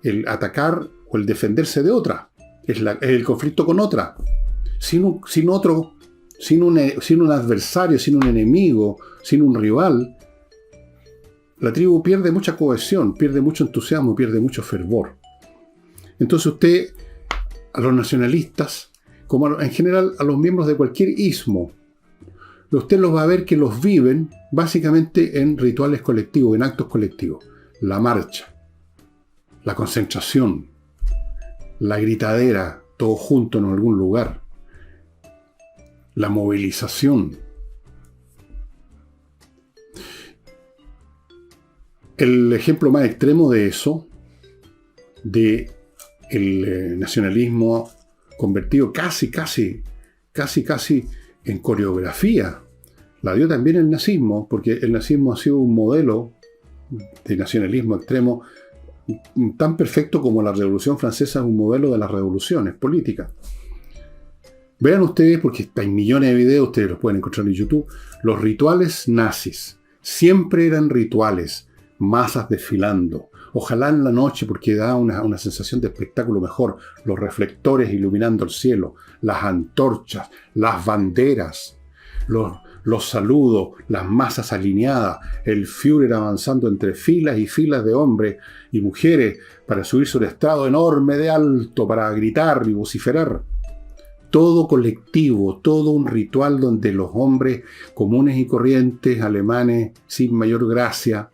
el atacar o el defenderse de otra. Es el conflicto con otra. Sin un adversario, sin un enemigo, sin un rival, la tribu pierde mucha cohesión, pierde mucho entusiasmo, pierde mucho fervor. Entonces usted, a los nacionalistas, como en general a los miembros de cualquier ismo, usted los va a ver que los viven básicamente en rituales colectivos, en actos colectivos. La marcha, la concentración, la gritadera, todos juntos en algún lugar, la movilización. El ejemplo más extremo de eso, de el nacionalismo convertido casi en coreografía, la dio también el nazismo, porque el nazismo ha sido un modelo de nacionalismo extremo tan perfecto como la Revolución Francesa es un modelo de las revoluciones políticas. Vean ustedes, porque hay millones de videos, ustedes los pueden encontrar en YouTube, los rituales nazis. Siempre eran rituales, masas desfilando. Ojalá en la noche, porque da una sensación de espectáculo mejor. Los reflectores iluminando el cielo, las antorchas, las banderas, los saludos, las masas alineadas, el Führer avanzando entre filas y filas de hombres y mujeres para subir sobre estrado enorme de alto, para gritar y vociferar. Todo colectivo, todo un ritual donde los hombres comunes y corrientes, alemanes, sin mayor gracia,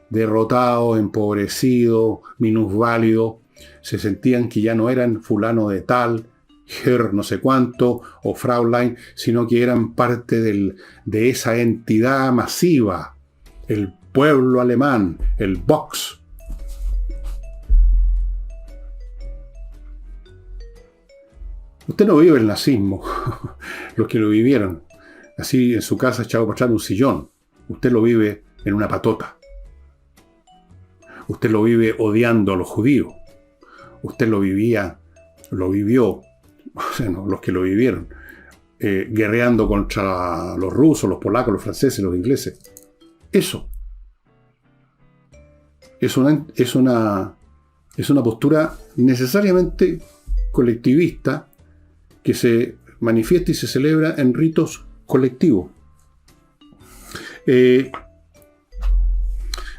derrotados, empobrecidos, minusválidos, se sentían que ya no eran fulano de tal, Herr no sé cuánto, o Fraulein, sino que eran parte de esa entidad masiva, el pueblo alemán, el Vox. Usted no vive el nazismo, los que lo vivieron, así en su casa echado para atrás en un sillón. Usted lo vive en una patota. Usted lo vive odiando a los judíos. Usted lo vivió, los que lo vivieron, guerreando contra los rusos, los polacos, los franceses, los ingleses. Eso es una postura necesariamente colectivista que se manifiesta y se celebra en ritos colectivos.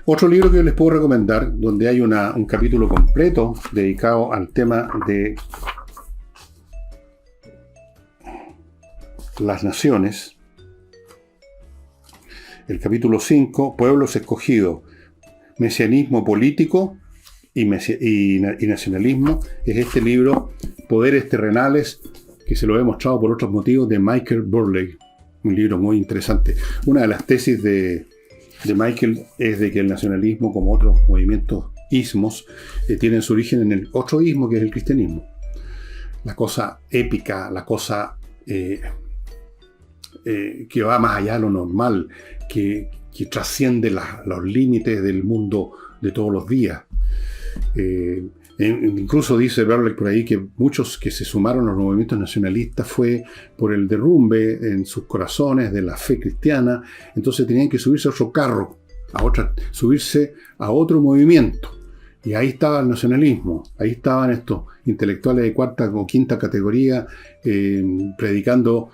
Otro libro que les puedo recomendar, donde hay un capítulo completo dedicado al tema de las naciones, el capítulo 5, Pueblos Escogidos, Mesianismo Político y Nacionalismo, es este libro, Poderes Terrenales, que se lo he mostrado por otros motivos, de Michael Burleigh, un libro muy interesante. Una de las tesis de Michael es de que el nacionalismo, como otros movimientos ismos, tienen su origen en el otro ismo, que es el cristianismo. La cosa épica, la cosa que va más allá de lo normal, que trasciende los límites del mundo de todos los días. Incluso dice Burleigh por ahí que muchos que se sumaron a los movimientos nacionalistas fue por el derrumbe en sus corazones de la fe cristiana, entonces tenían que subirse a otro carro, subirse a otro movimiento. Y ahí estaba el nacionalismo, ahí estaban estos intelectuales de cuarta o quinta categoría predicando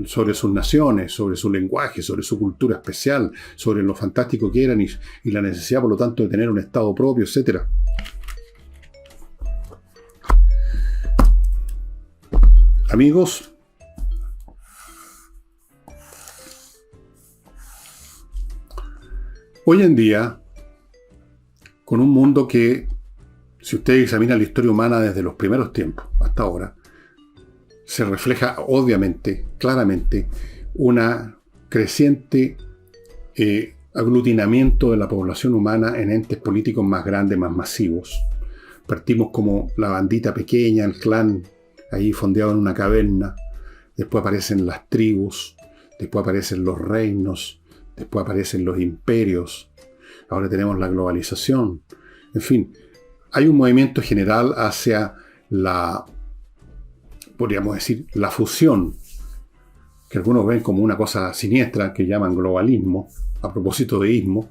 sobre sus naciones, sobre su lenguaje, sobre su cultura especial, sobre lo fantástico que eran y la necesidad, por lo tanto, de tener un Estado propio, etc. Amigos, hoy en día, con un mundo que, si usted examina la historia humana desde los primeros tiempos hasta ahora, se refleja obviamente, claramente, una creciente aglutinamiento de la población humana en entes políticos más grandes, más masivos. Partimos como la bandita pequeña, el clan, ahí fondeado en una caverna. Después aparecen las tribus, después aparecen los reinos, después aparecen los imperios. Ahora tenemos la globalización. En fin, hay un movimiento general hacia podríamos decir, la fusión, que algunos ven como una cosa siniestra, que llaman globalismo, a propósito de ismo.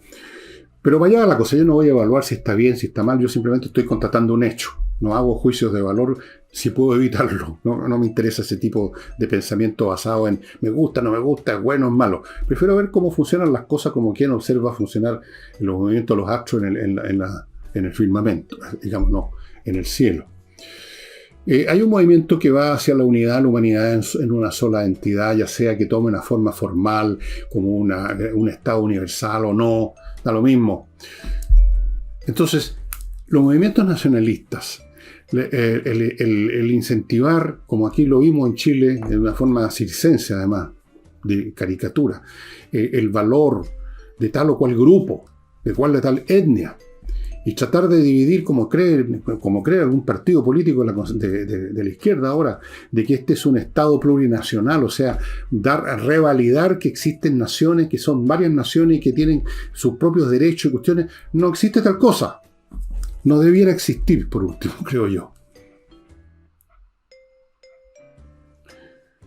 Pero vaya la cosa, yo no voy a evaluar si está bien, si está mal, yo simplemente estoy constatando un hecho. No hago juicios de valor si puedo evitarlo. No me interesa ese tipo de pensamiento basado en me gusta, no me gusta, es bueno, es malo. Prefiero ver cómo funcionan las cosas, como quien observa funcionar los movimientos de los astros en el firmamento, digamos, no, en el cielo. Hay un movimiento que va hacia la unidad de la humanidad en una sola entidad, ya sea que tome una forma formal, como un Estado universal o no, da lo mismo. Entonces, los movimientos nacionalistas, el incentivar, como aquí lo vimos en Chile, de una forma circense además, de caricatura, el valor de tal o cual grupo, de cual de tal etnia, y tratar de dividir, como cree algún partido político de la izquierda ahora, de que este es un Estado plurinacional, o sea, revalidar que existen naciones, que son varias naciones y que tienen sus propios derechos y cuestiones. No existe tal cosa. No debiera existir, por último, creo yo.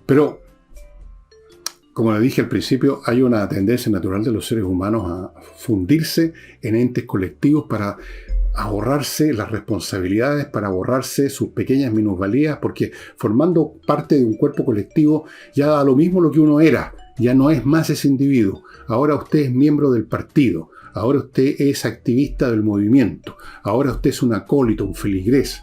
Pero, como le dije al principio, hay una tendencia natural de los seres humanos a fundirse en entes colectivos para ahorrarse las responsabilidades, para ahorrarse sus pequeñas minusvalías, porque formando parte de un cuerpo colectivo ya da lo mismo lo que uno era, ya no es más ese individuo. Ahora usted es miembro del partido, ahora usted es activista del movimiento, ahora usted es un acólito, un feligrés.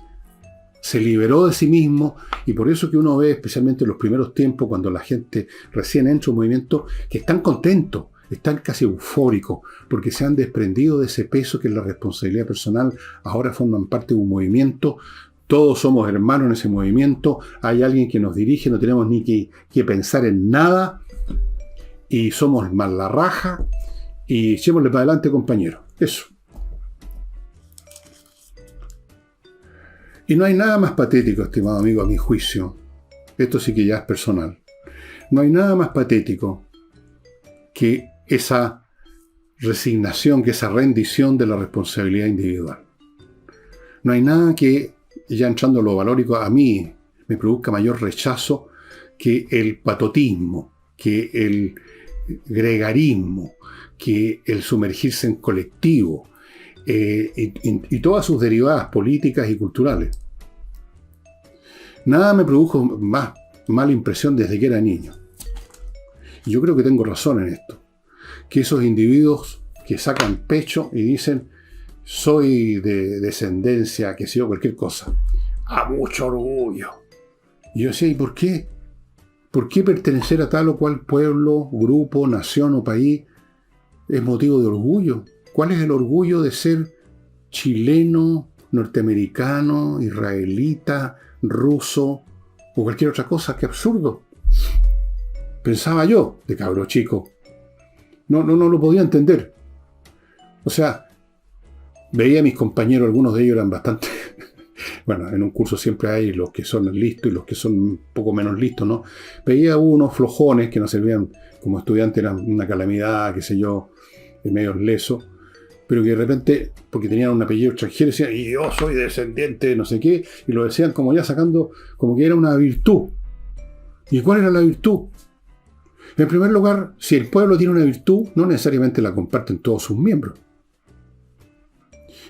Se liberó de sí mismo, y por eso que uno ve, especialmente en los primeros tiempos, cuando la gente recién entra en un movimiento, que están contentos, están casi eufóricos, porque se han desprendido de ese peso que es la responsabilidad personal, ahora forman parte de un movimiento, todos somos hermanos en ese movimiento, hay alguien que nos dirige, no tenemos ni que pensar en nada, y somos más la raja, y echémosle para adelante, compañeros. Eso. Y no hay nada más patético, estimado amigo, a mi juicio. Esto sí que ya es personal. No hay nada más patético que esa resignación, que esa rendición de la responsabilidad individual. No hay nada que, ya entrando en lo valórico, a mí me produzca mayor rechazo que el patotismo, que el gregarismo, que el sumergirse en colectivo, y todas sus derivadas políticas y culturales. Nada me produjo más mala impresión desde que era niño. Y yo creo que tengo razón en esto. Que esos individuos que sacan pecho y dicen, soy de descendencia, que sé yo, cualquier cosa, a mucho orgullo. Y yo decía, ¿y por qué? ¿Por qué pertenecer a tal o cual pueblo, grupo, nación o país es motivo de orgullo? ¿Cuál es el orgullo de ser chileno, norteamericano, israelita, ruso o cualquier otra cosa? ¡Qué absurdo! Pensaba yo, de cabro chico. No lo podía entender. O sea, veía a mis compañeros, algunos de ellos eran bastante... Bueno, en un curso siempre hay los que son listos y los que son un poco menos listos, ¿no? Veía unos flojones que no servían como estudiantes, eran una calamidad, qué sé yo, medios lesos, pero que de repente, porque tenían un apellido extranjero, decían, y yo soy descendiente de no sé qué, y lo decían como ya sacando, como que era una virtud. ¿Y cuál era la virtud? En primer lugar, si el pueblo tiene una virtud, no necesariamente la comparten todos sus miembros.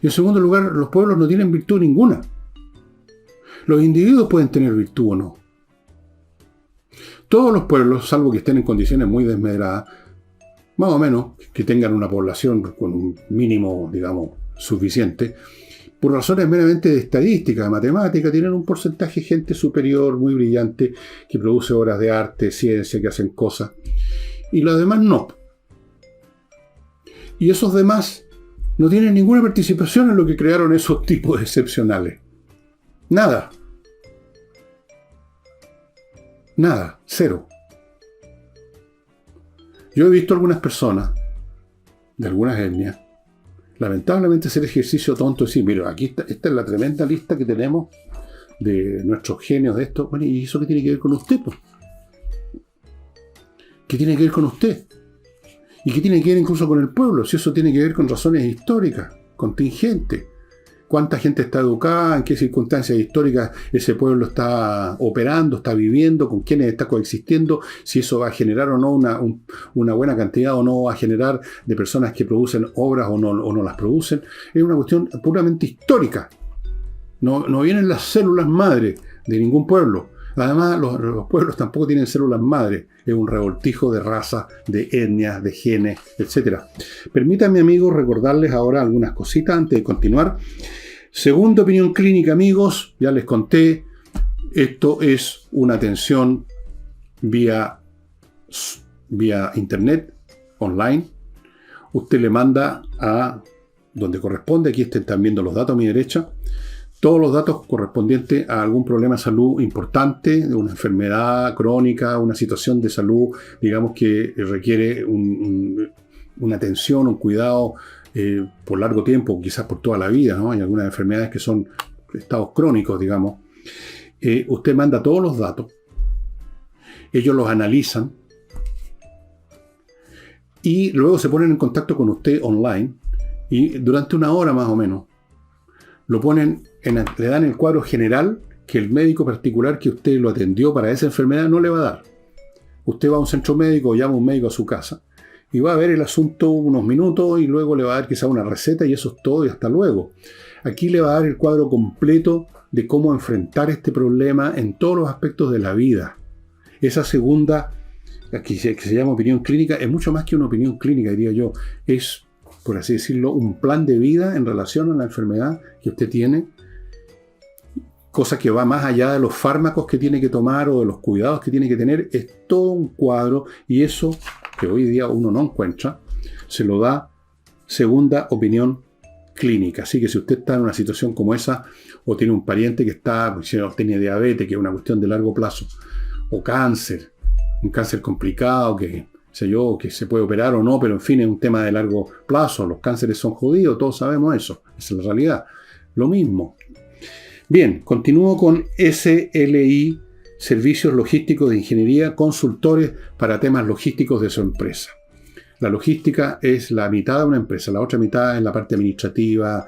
Y en segundo lugar, los pueblos no tienen virtud ninguna. Los individuos pueden tener virtud o no. Todos los pueblos, salvo que estén en condiciones muy desmedradas, más o menos, que tengan una población con un mínimo, digamos, suficiente, por razones meramente de estadística, de matemática, tienen un porcentaje de gente superior, muy brillante, que produce obras de arte, ciencia, que hacen cosas, y los demás no. Y esos demás no tienen ninguna participación en lo que crearon esos tipos excepcionales. Nada. Nada, cero. Yo he visto algunas personas, de algunas etnias, lamentablemente hacer ejercicio tonto y decir, mira, aquí esta es la tremenda lista que tenemos de nuestros genios de esto. Bueno, ¿y eso qué tiene que ver con usted, pues? ¿Qué tiene que ver con usted? ¿Y qué tiene que ver incluso con el pueblo? Si eso tiene que ver con razones históricas, contingentes. ¿Cuánta gente está educada? ¿En qué circunstancias históricas ese pueblo está operando, está viviendo? ¿Con quiénes está coexistiendo? Si eso va a generar o no una buena cantidad o no va a generar de personas que producen obras o no las producen. Es una cuestión puramente histórica. No vienen las células madre de ningún pueblo. Además, los pueblos tampoco tienen células madre. Es un revoltijo de razas, de etnias, de genes, etc. Permítanme, amigos, recordarles ahora algunas cositas antes de continuar. Segunda opinión clínica, amigos, ya les conté, esto es una atención vía internet, online. Usted le manda a donde corresponde, aquí están viendo los datos a mi derecha, todos los datos correspondientes a algún problema de salud importante, de una enfermedad crónica, una situación de salud, digamos, que requiere una atención, un cuidado por largo tiempo, quizás por toda la vida, ¿no? Hay algunas enfermedades que son estados crónicos, digamos. Usted manda todos los datos, ellos los analizan y luego se ponen en contacto con usted online y durante una hora más o menos le dan el cuadro general que el médico particular que usted lo atendió para esa enfermedad no le va a dar. Usted va a un centro médico o llama a un médico a su casa y va a ver el asunto unos minutos y luego le va a dar quizá una receta y eso es todo y hasta luego. Aquí le va a dar el cuadro completo de cómo enfrentar este problema en todos los aspectos de la vida. Esa segunda, que se llama opinión clínica, es mucho más que una opinión clínica, diría yo. Es, por así decirlo, un plan de vida en relación a la enfermedad que usted tiene, cosa que va más allá de los fármacos que tiene que tomar o de los cuidados que tiene que tener. Es todo un cuadro y eso, que hoy día uno no encuentra, se lo da segunda opinión clínica. Así que si usted está en una situación como esa, o tiene un pariente que tiene diabetes, que es una cuestión de largo plazo, o cáncer, un cáncer complicado, que se puede operar o no, pero en fin, es un tema de largo plazo. Los cánceres son jodidos, todos sabemos eso, esa es la realidad. Lo mismo. Bien, continúo con SLI, Servicios Logísticos de Ingeniería, consultores para temas logísticos de su empresa. La logística es la mitad de una empresa, la otra mitad es la parte administrativa,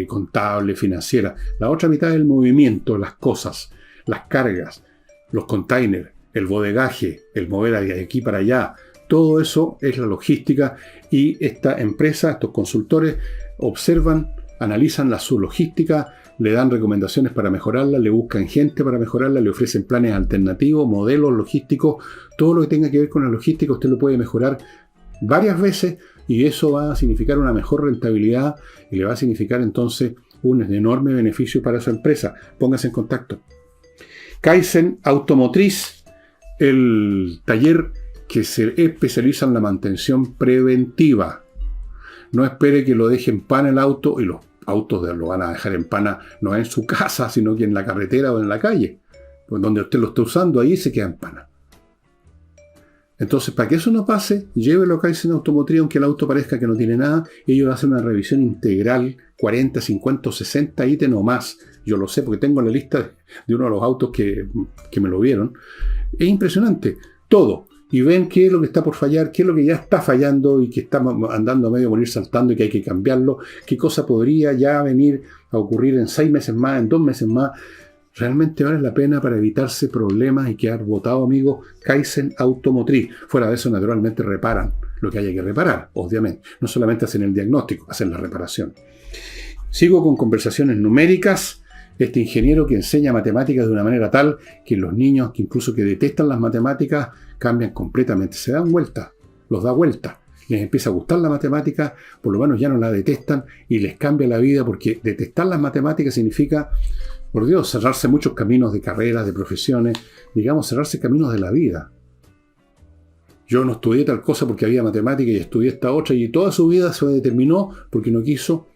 contable, financiera. La otra mitad es el movimiento, las cosas, las cargas, los containers, el bodegaje, el mover de aquí para allá. Todo eso es la logística y esta empresa, estos consultores, observan, analizan su logística, le dan recomendaciones para mejorarla, le buscan gente para mejorarla, le ofrecen planes alternativos, modelos logísticos. Todo lo que tenga que ver con la logística usted lo puede mejorar varias veces y eso va a significar una mejor rentabilidad y le va a significar entonces un enorme beneficio para su empresa. Póngase en contacto. Kaizen Automotriz, el taller que se especializa en la mantención preventiva. No espere que lo deje en pana el auto, y los autos lo van a dejar en pana no en su casa, sino que en la carretera o en la calle. Pues donde usted lo está usando, ahí se queda en pana. Entonces, para que eso no pase, llévelo a Kaizen Automotriz, aunque el auto parezca que no tiene nada. Ellos hacen una revisión integral, 40, 50, 60 ítems o más. Yo lo sé porque tengo la lista de uno de los autos que me lo vieron. Es impresionante, todo. Y ven qué es lo que está por fallar, qué es lo que ya está fallando y que está andando a medio morir saltando y que hay que cambiarlo. Qué cosa podría ya venir a ocurrir en 6 meses más, en 2 meses más. Realmente vale la pena para evitarse problemas y quedar botado, amigos. Kaizen Automotriz. Fuera de eso, naturalmente, reparan lo que haya que reparar, obviamente. No solamente hacen el diagnóstico, hacen la reparación. Sigo con conversaciones numéricas. Este ingeniero que enseña matemáticas de una manera tal que los niños, que incluso que detestan las matemáticas, cambian completamente. Se dan vuelta, los da vuelta. Les empieza a gustar la matemática, por lo menos ya no la detestan y les cambia la vida, porque detestar las matemáticas significa, por Dios, cerrarse muchos caminos de carreras, de profesiones, digamos, cerrarse caminos de la vida. Yo no estudié tal cosa porque había matemática y estudié esta otra, y toda su vida se determinó porque no quiso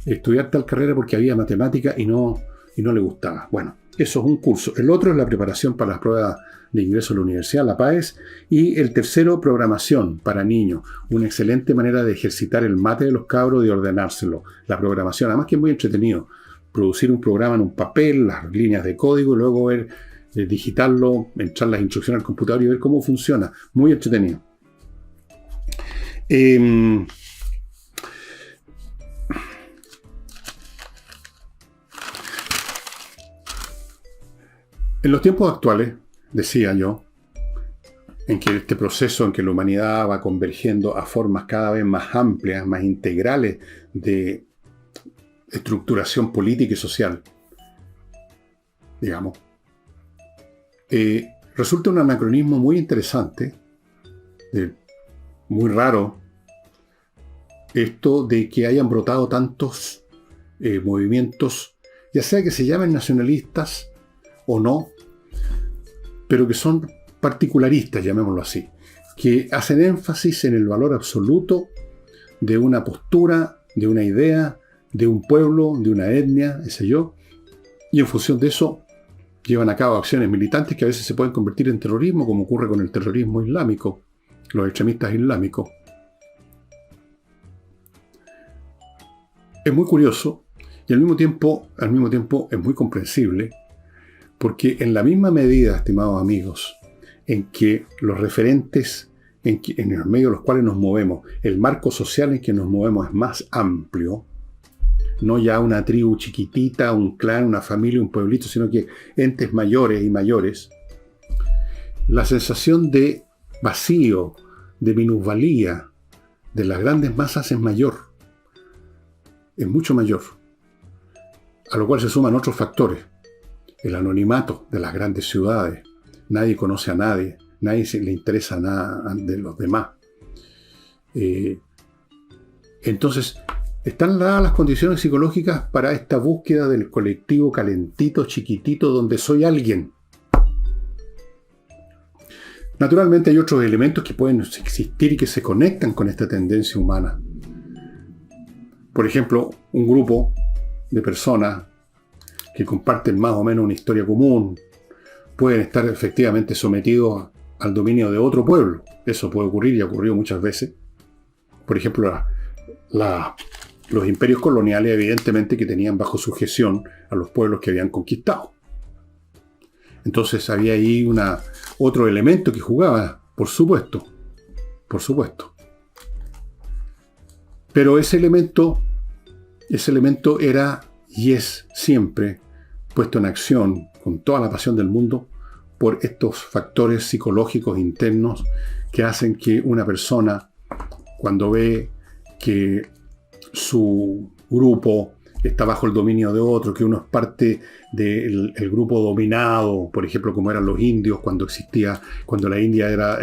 estudiar tal carrera porque había matemática y no le gustaba. Bueno, eso es un curso. El otro es la preparación para las pruebas de ingreso a la universidad, la PAES. Y el tercero, programación para niños. Una excelente manera de ejercitar el mate de los cabros y ordenárselo. La programación, además que es muy entretenido. Producir un programa en un papel, las líneas de código, y luego ver, digitarlo, entrar las instrucciones al computador y ver cómo funciona. Muy entretenido. En los tiempos actuales, decía yo, en que este proceso en que la humanidad va convergiendo a formas cada vez más amplias, más integrales de estructuración política y social, digamos, resulta un anacronismo muy interesante, muy raro, esto de que hayan brotado tantos movimientos, ya sea que se llamen nacionalistas o no, pero que son particularistas, llamémoslo así, que hacen énfasis en el valor absoluto de una postura, de una idea, de un pueblo, de una etnia, qué sé yo, y en función de eso llevan a cabo acciones militantes que a veces se pueden convertir en terrorismo, como ocurre con el terrorismo islámico, los extremistas islámicos. Es muy curioso y al mismo tiempo es muy comprensible, porque en la misma medida, estimados amigos, en que los referentes en el medio de los cuales nos movemos, el marco social en que nos movemos es más amplio, no ya una tribu chiquitita, un clan, una familia, un pueblito, sino que entes mayores y mayores, la sensación de vacío, de minusvalía de las grandes masas es mayor, es mucho mayor, a lo cual se suman otros factores. El anonimato de las grandes ciudades, nadie conoce a nadie, nadie le interesa nada de los demás. Entonces, están dadas las condiciones psicológicas para esta búsqueda del colectivo calentito, chiquitito, donde soy alguien. Naturalmente hay otros elementos que pueden existir y que se conectan con esta tendencia humana. Por ejemplo, un grupo de personas que comparten más o menos una historia común pueden estar efectivamente sometidos al dominio de otro pueblo. Eso puede ocurrir y ha ocurrido muchas veces. Por ejemplo, los imperios coloniales evidentemente que tenían bajo sujeción a los pueblos que habían conquistado. Entonces había ahí otro elemento que jugaba, por supuesto. Pero ese elemento era y es siempre puesto en acción con toda la pasión del mundo por estos factores psicológicos internos que hacen que una persona, cuando ve que su grupo está bajo el dominio de otro, que uno es parte del grupo dominado, por ejemplo, como eran los indios cuando la India era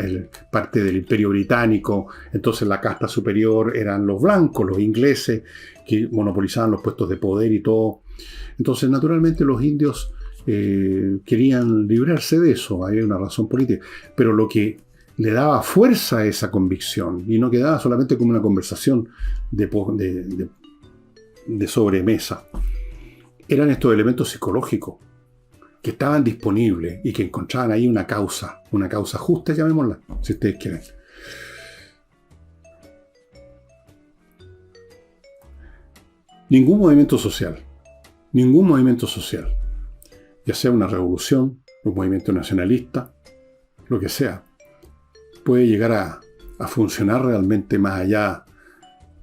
parte del Imperio Británico, entonces la casta superior eran los blancos, los ingleses, que monopolizaban los puestos de poder y todo. Entonces, naturalmente, los indios querían librarse de eso, hay una razón política, pero lo que le daba fuerza a esa convicción, y no quedaba solamente como una conversación de sobremesa, eran estos elementos psicológicos que estaban disponibles y que encontraban ahí una causa justa, llamémosla, si ustedes quieren. Ningún movimiento social, ya sea una revolución, un movimiento nacionalista, lo que sea, puede llegar a funcionar realmente más allá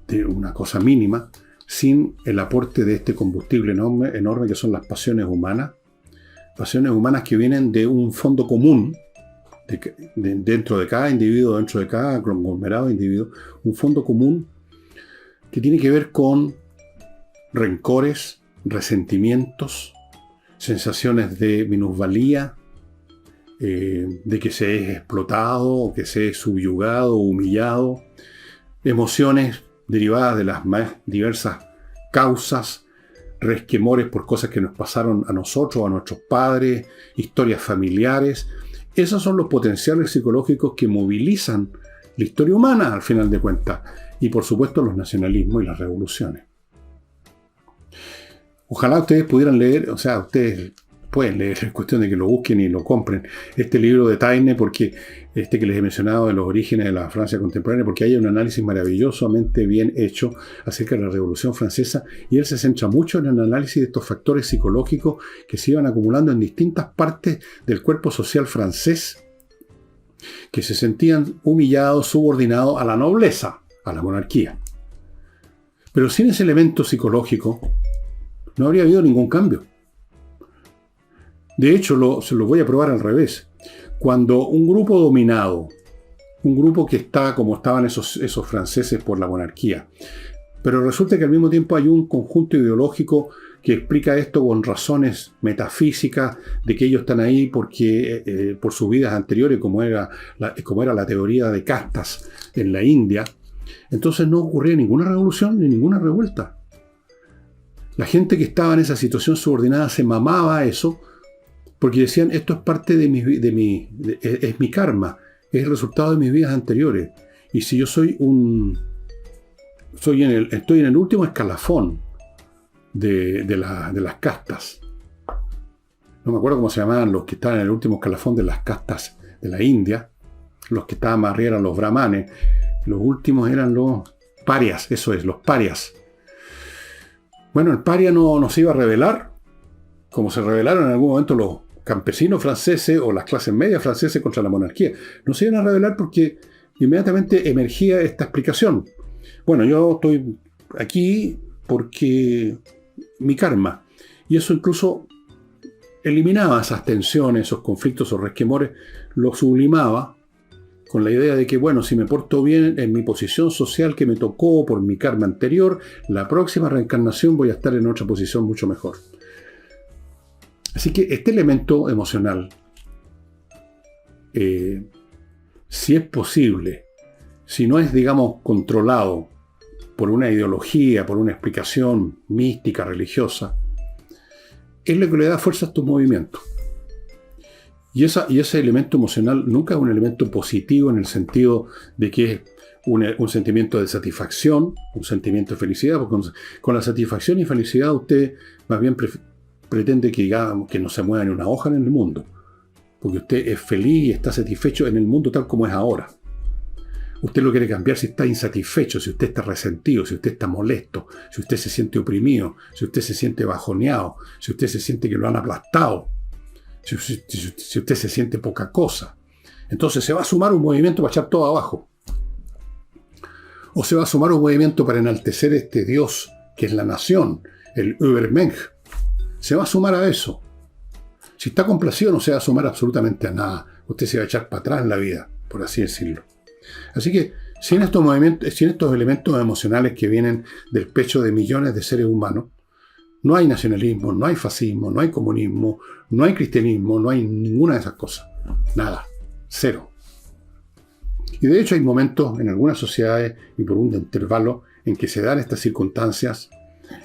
de una cosa mínima, sin el aporte de este combustible enorme que son las pasiones humanas que vienen de un fondo común, dentro de cada individuo, dentro de cada conglomerado de individuos, un fondo común que tiene que ver con rencores, resentimientos, sensaciones de minusvalía, de que se es explotado, o que se es subyugado, humillado, emociones derivadas de las más diversas causas, resquemores por cosas que nos pasaron a nosotros, a nuestros padres, historias familiares. Esos son los potenciales psicológicos que movilizan la historia humana, al final de cuentas, y por supuesto los nacionalismos y las revoluciones. Ojalá ustedes pudieran leer, ustedes pueden leer, es cuestión de que lo busquen y lo compren, este libro de Taine, porque que les he mencionado de los orígenes de la Francia contemporánea, porque hay un análisis maravillosamente bien hecho acerca de la Revolución Francesa, y él se centra mucho en el análisis de estos factores psicológicos que se iban acumulando en distintas partes del cuerpo social francés, que se sentían humillados, subordinados a la nobleza, a la monarquía. Pero sin ese elemento psicológico no habría habido ningún cambio. De hecho, se lo voy a probar al revés. Cuando un grupo dominado, un grupo que está como estaban esos franceses por la monarquía, pero resulta que al mismo tiempo hay un conjunto ideológico que explica esto con razones metafísicas de que ellos están ahí porque por sus vidas anteriores, como era la teoría de castas en la India, entonces no ocurría ninguna revolución ni ninguna revuelta. La gente que estaba en esa situación subordinada se mamaba a eso, porque decían, esto es parte es mi karma, es el resultado de mis vidas anteriores. Y si yo estoy en el último escalafón de las castas. No me acuerdo cómo se llamaban los que estaban en el último escalafón de las castas de la India. Los que estaban más arriba eran los brahmanes. Los últimos eran los parias, los parias. Bueno, el paria no se iba a rebelar, como se rebelaron en algún momento los campesinos franceses o las clases medias franceses contra la monarquía. No se iban a rebelar porque inmediatamente emergía esta explicación. Bueno, yo estoy aquí porque mi karma. Y eso incluso eliminaba esas tensiones, esos conflictos, esos resquemores, lo sublimaba con la idea de que, bueno, si me porto bien en mi posición social que me tocó por mi karma anterior, la próxima reencarnación voy a estar en otra posición mucho mejor. Así que este elemento emocional, si es posible, si no es, digamos, controlado por una ideología, por una explicación mística, religiosa, es lo que le da fuerza a estos movimientos. Y ese elemento emocional nunca es un elemento positivo en el sentido de que es un sentimiento de satisfacción, un sentimiento de felicidad, porque con la satisfacción y felicidad usted más bien pretende que, digamos, que no se mueva ni una hoja en el mundo, porque usted es feliz y está satisfecho en el mundo tal como es ahora. Usted lo quiere cambiar si está insatisfecho, si usted está resentido, si usted está molesto, si usted se siente oprimido, si usted se siente bajoneado, si usted se siente que lo han aplastado, si usted se siente poca cosa. Entonces se va a sumar un movimiento para echar todo abajo. O se va a sumar un movimiento para enaltecer este Dios que es la nación, el Übermensch. Se va a sumar a eso. Si está complacido no se va a sumar absolutamente a nada. Usted se va a echar para atrás en la vida, por así decirlo. Así que, sin estos movimientos, sin estos elementos emocionales que vienen del pecho de millones de seres humanos, no hay nacionalismo, no hay fascismo, no hay comunismo, no hay cristianismo, no hay ninguna de esas cosas. Nada. Cero. Y de hecho hay momentos en algunas sociedades y por un intervalo en que se dan estas circunstancias,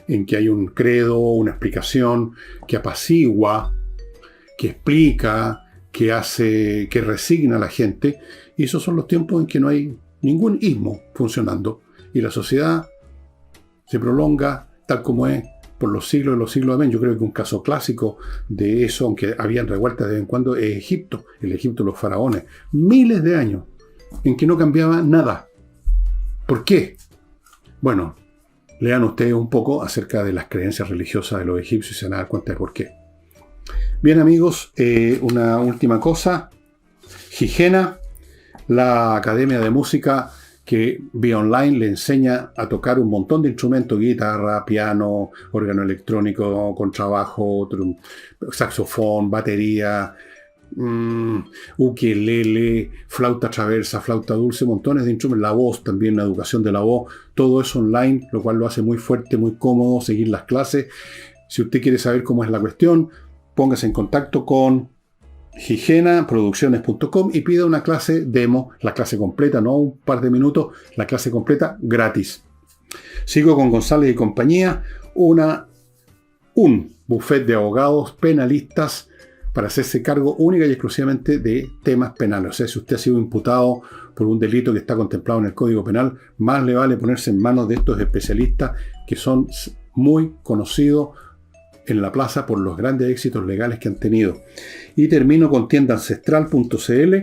en que hay un credo, una explicación que apacigua, que explica, que hace, que resigna a la gente. Y esos son los tiempos en que no hay ningún ismo funcionando. Y la sociedad se prolonga tal como es por los siglos de los siglos. Amén. Yo creo que un caso clásico de eso, aunque habían revueltas de vez en cuando, es Egipto, el Egipto de los faraones. Miles de años en que no cambiaba nada. ¿Por qué? Bueno, lean ustedes un poco acerca de las creencias religiosas de los egipcios y se van a dar cuenta de por qué. Bien, amigos, una última cosa. Gigena, la academia de música que vía online le enseña a tocar un montón de instrumentos: guitarra, piano, órgano electrónico, contrabajo, saxofón, batería, ukelele, flauta traversa, flauta dulce, montones de instrumentos, la voz también, la educación de la voz, todo eso online, lo cual lo hace muy fuerte, muy cómodo seguir las clases. Si usted quiere saber cómo es la cuestión, póngase en contacto con gigenaproducciones.com y pida una clase demo, la clase completa, no un par de minutos, la clase completa gratis. Sigo con González y compañía, un bufete de abogados penalistas para hacerse cargo única y exclusivamente de temas penales. O sea, si usted ha sido imputado por un delito que está contemplado en el Código Penal, más le vale ponerse en manos de estos especialistas que son muy conocidos en la plaza por los grandes éxitos legales que han tenido. Y termino con tiendaancestral.cl,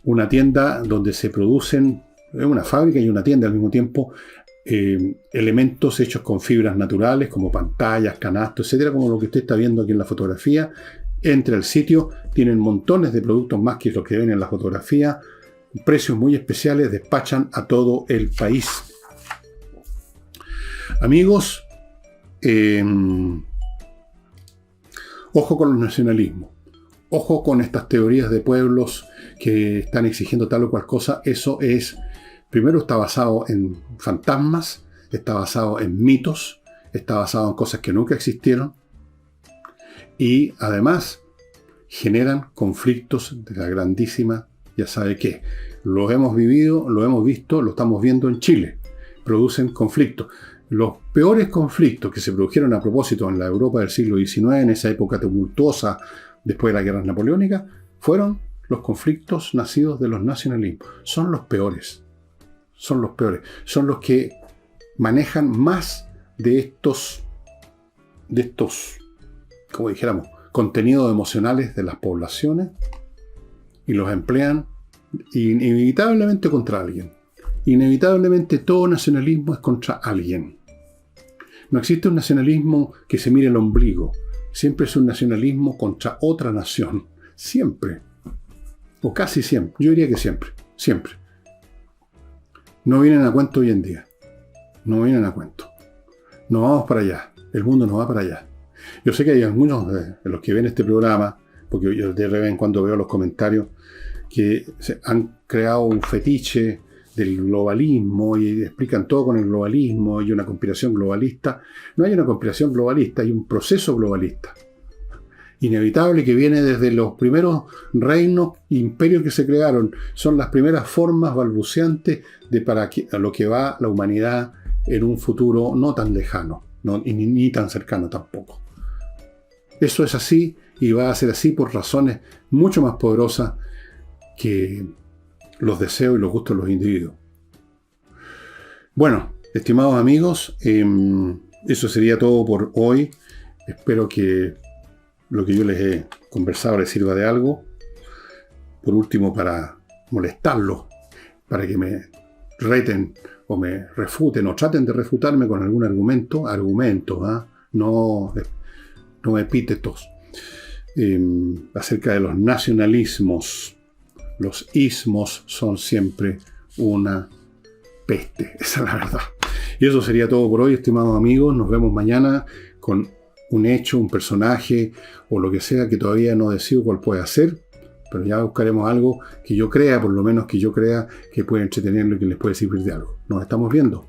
una tienda donde se producen, es una fábrica y una tienda al mismo tiempo, elementos hechos con fibras naturales como pantallas, canastos, etcétera, como lo que usted está viendo aquí en la fotografía. Entre al sitio, tienen montones de productos más que los que ven en la fotografía, precios muy especiales, despachan a todo el país. Amigos, ojo con los nacionalismos, ojo con estas teorías de pueblos que están exigiendo tal o cual cosa. Eso es, primero, está basado en fantasmas, está basado en mitos, está basado en cosas que nunca existieron y además generan conflictos de la grandísima, ya sabe qué. Lo hemos vivido, lo hemos visto, lo estamos viendo en Chile. Producen conflictos. Los peores conflictos que se produjeron a propósito en la Europa del siglo XIX, en esa época tumultuosa después de las guerras napoleónicas, fueron los conflictos nacidos de los nacionalismos. Son los peores. Son los peores. Son los que manejan más de estos, como dijéramos, contenidos emocionales de las poblaciones y los emplean inevitablemente contra alguien. Inevitablemente todo nacionalismo es contra alguien. No existe un nacionalismo que se mire el ombligo. Siempre es un nacionalismo contra otra nación. Siempre. O casi siempre. Yo diría que siempre. Siempre. No vienen a cuento hoy en día. No vienen a cuento. No vamos para allá. El mundo no va para allá. Yo sé que hay algunos de los que ven este programa, porque yo de vez en cuando veo los comentarios, que se han creado un fetiche del globalismo y explican todo con el globalismo y una conspiración globalista. No hay una conspiración globalista, hay un proceso globalista. Inevitable que viene desde los primeros reinos e imperios que se crearon. Son las primeras formas balbuceantes de a lo que va la humanidad en un futuro no tan lejano, ni tan cercano tampoco. Eso es así y va a ser así por razones mucho más poderosas que los deseos y los gustos de los individuos. Bueno, estimados amigos, eso sería todo por hoy. Espero que lo que yo les he conversado les sirva de algo. Por último, para molestarlos, para que me reten o me refuten o traten de refutarme con algún argumentos, no epítetos, acerca de los nacionalismos. Los ismos son siempre una peste, esa es la verdad. Y eso sería todo por hoy, estimados amigos. Nos vemos mañana con un hecho, un personaje o lo que sea que todavía no decido cuál puede ser, pero ya buscaremos algo que yo crea, por lo menos que yo crea que puede entretenerlo y que les puede servir de algo. Nos estamos viendo.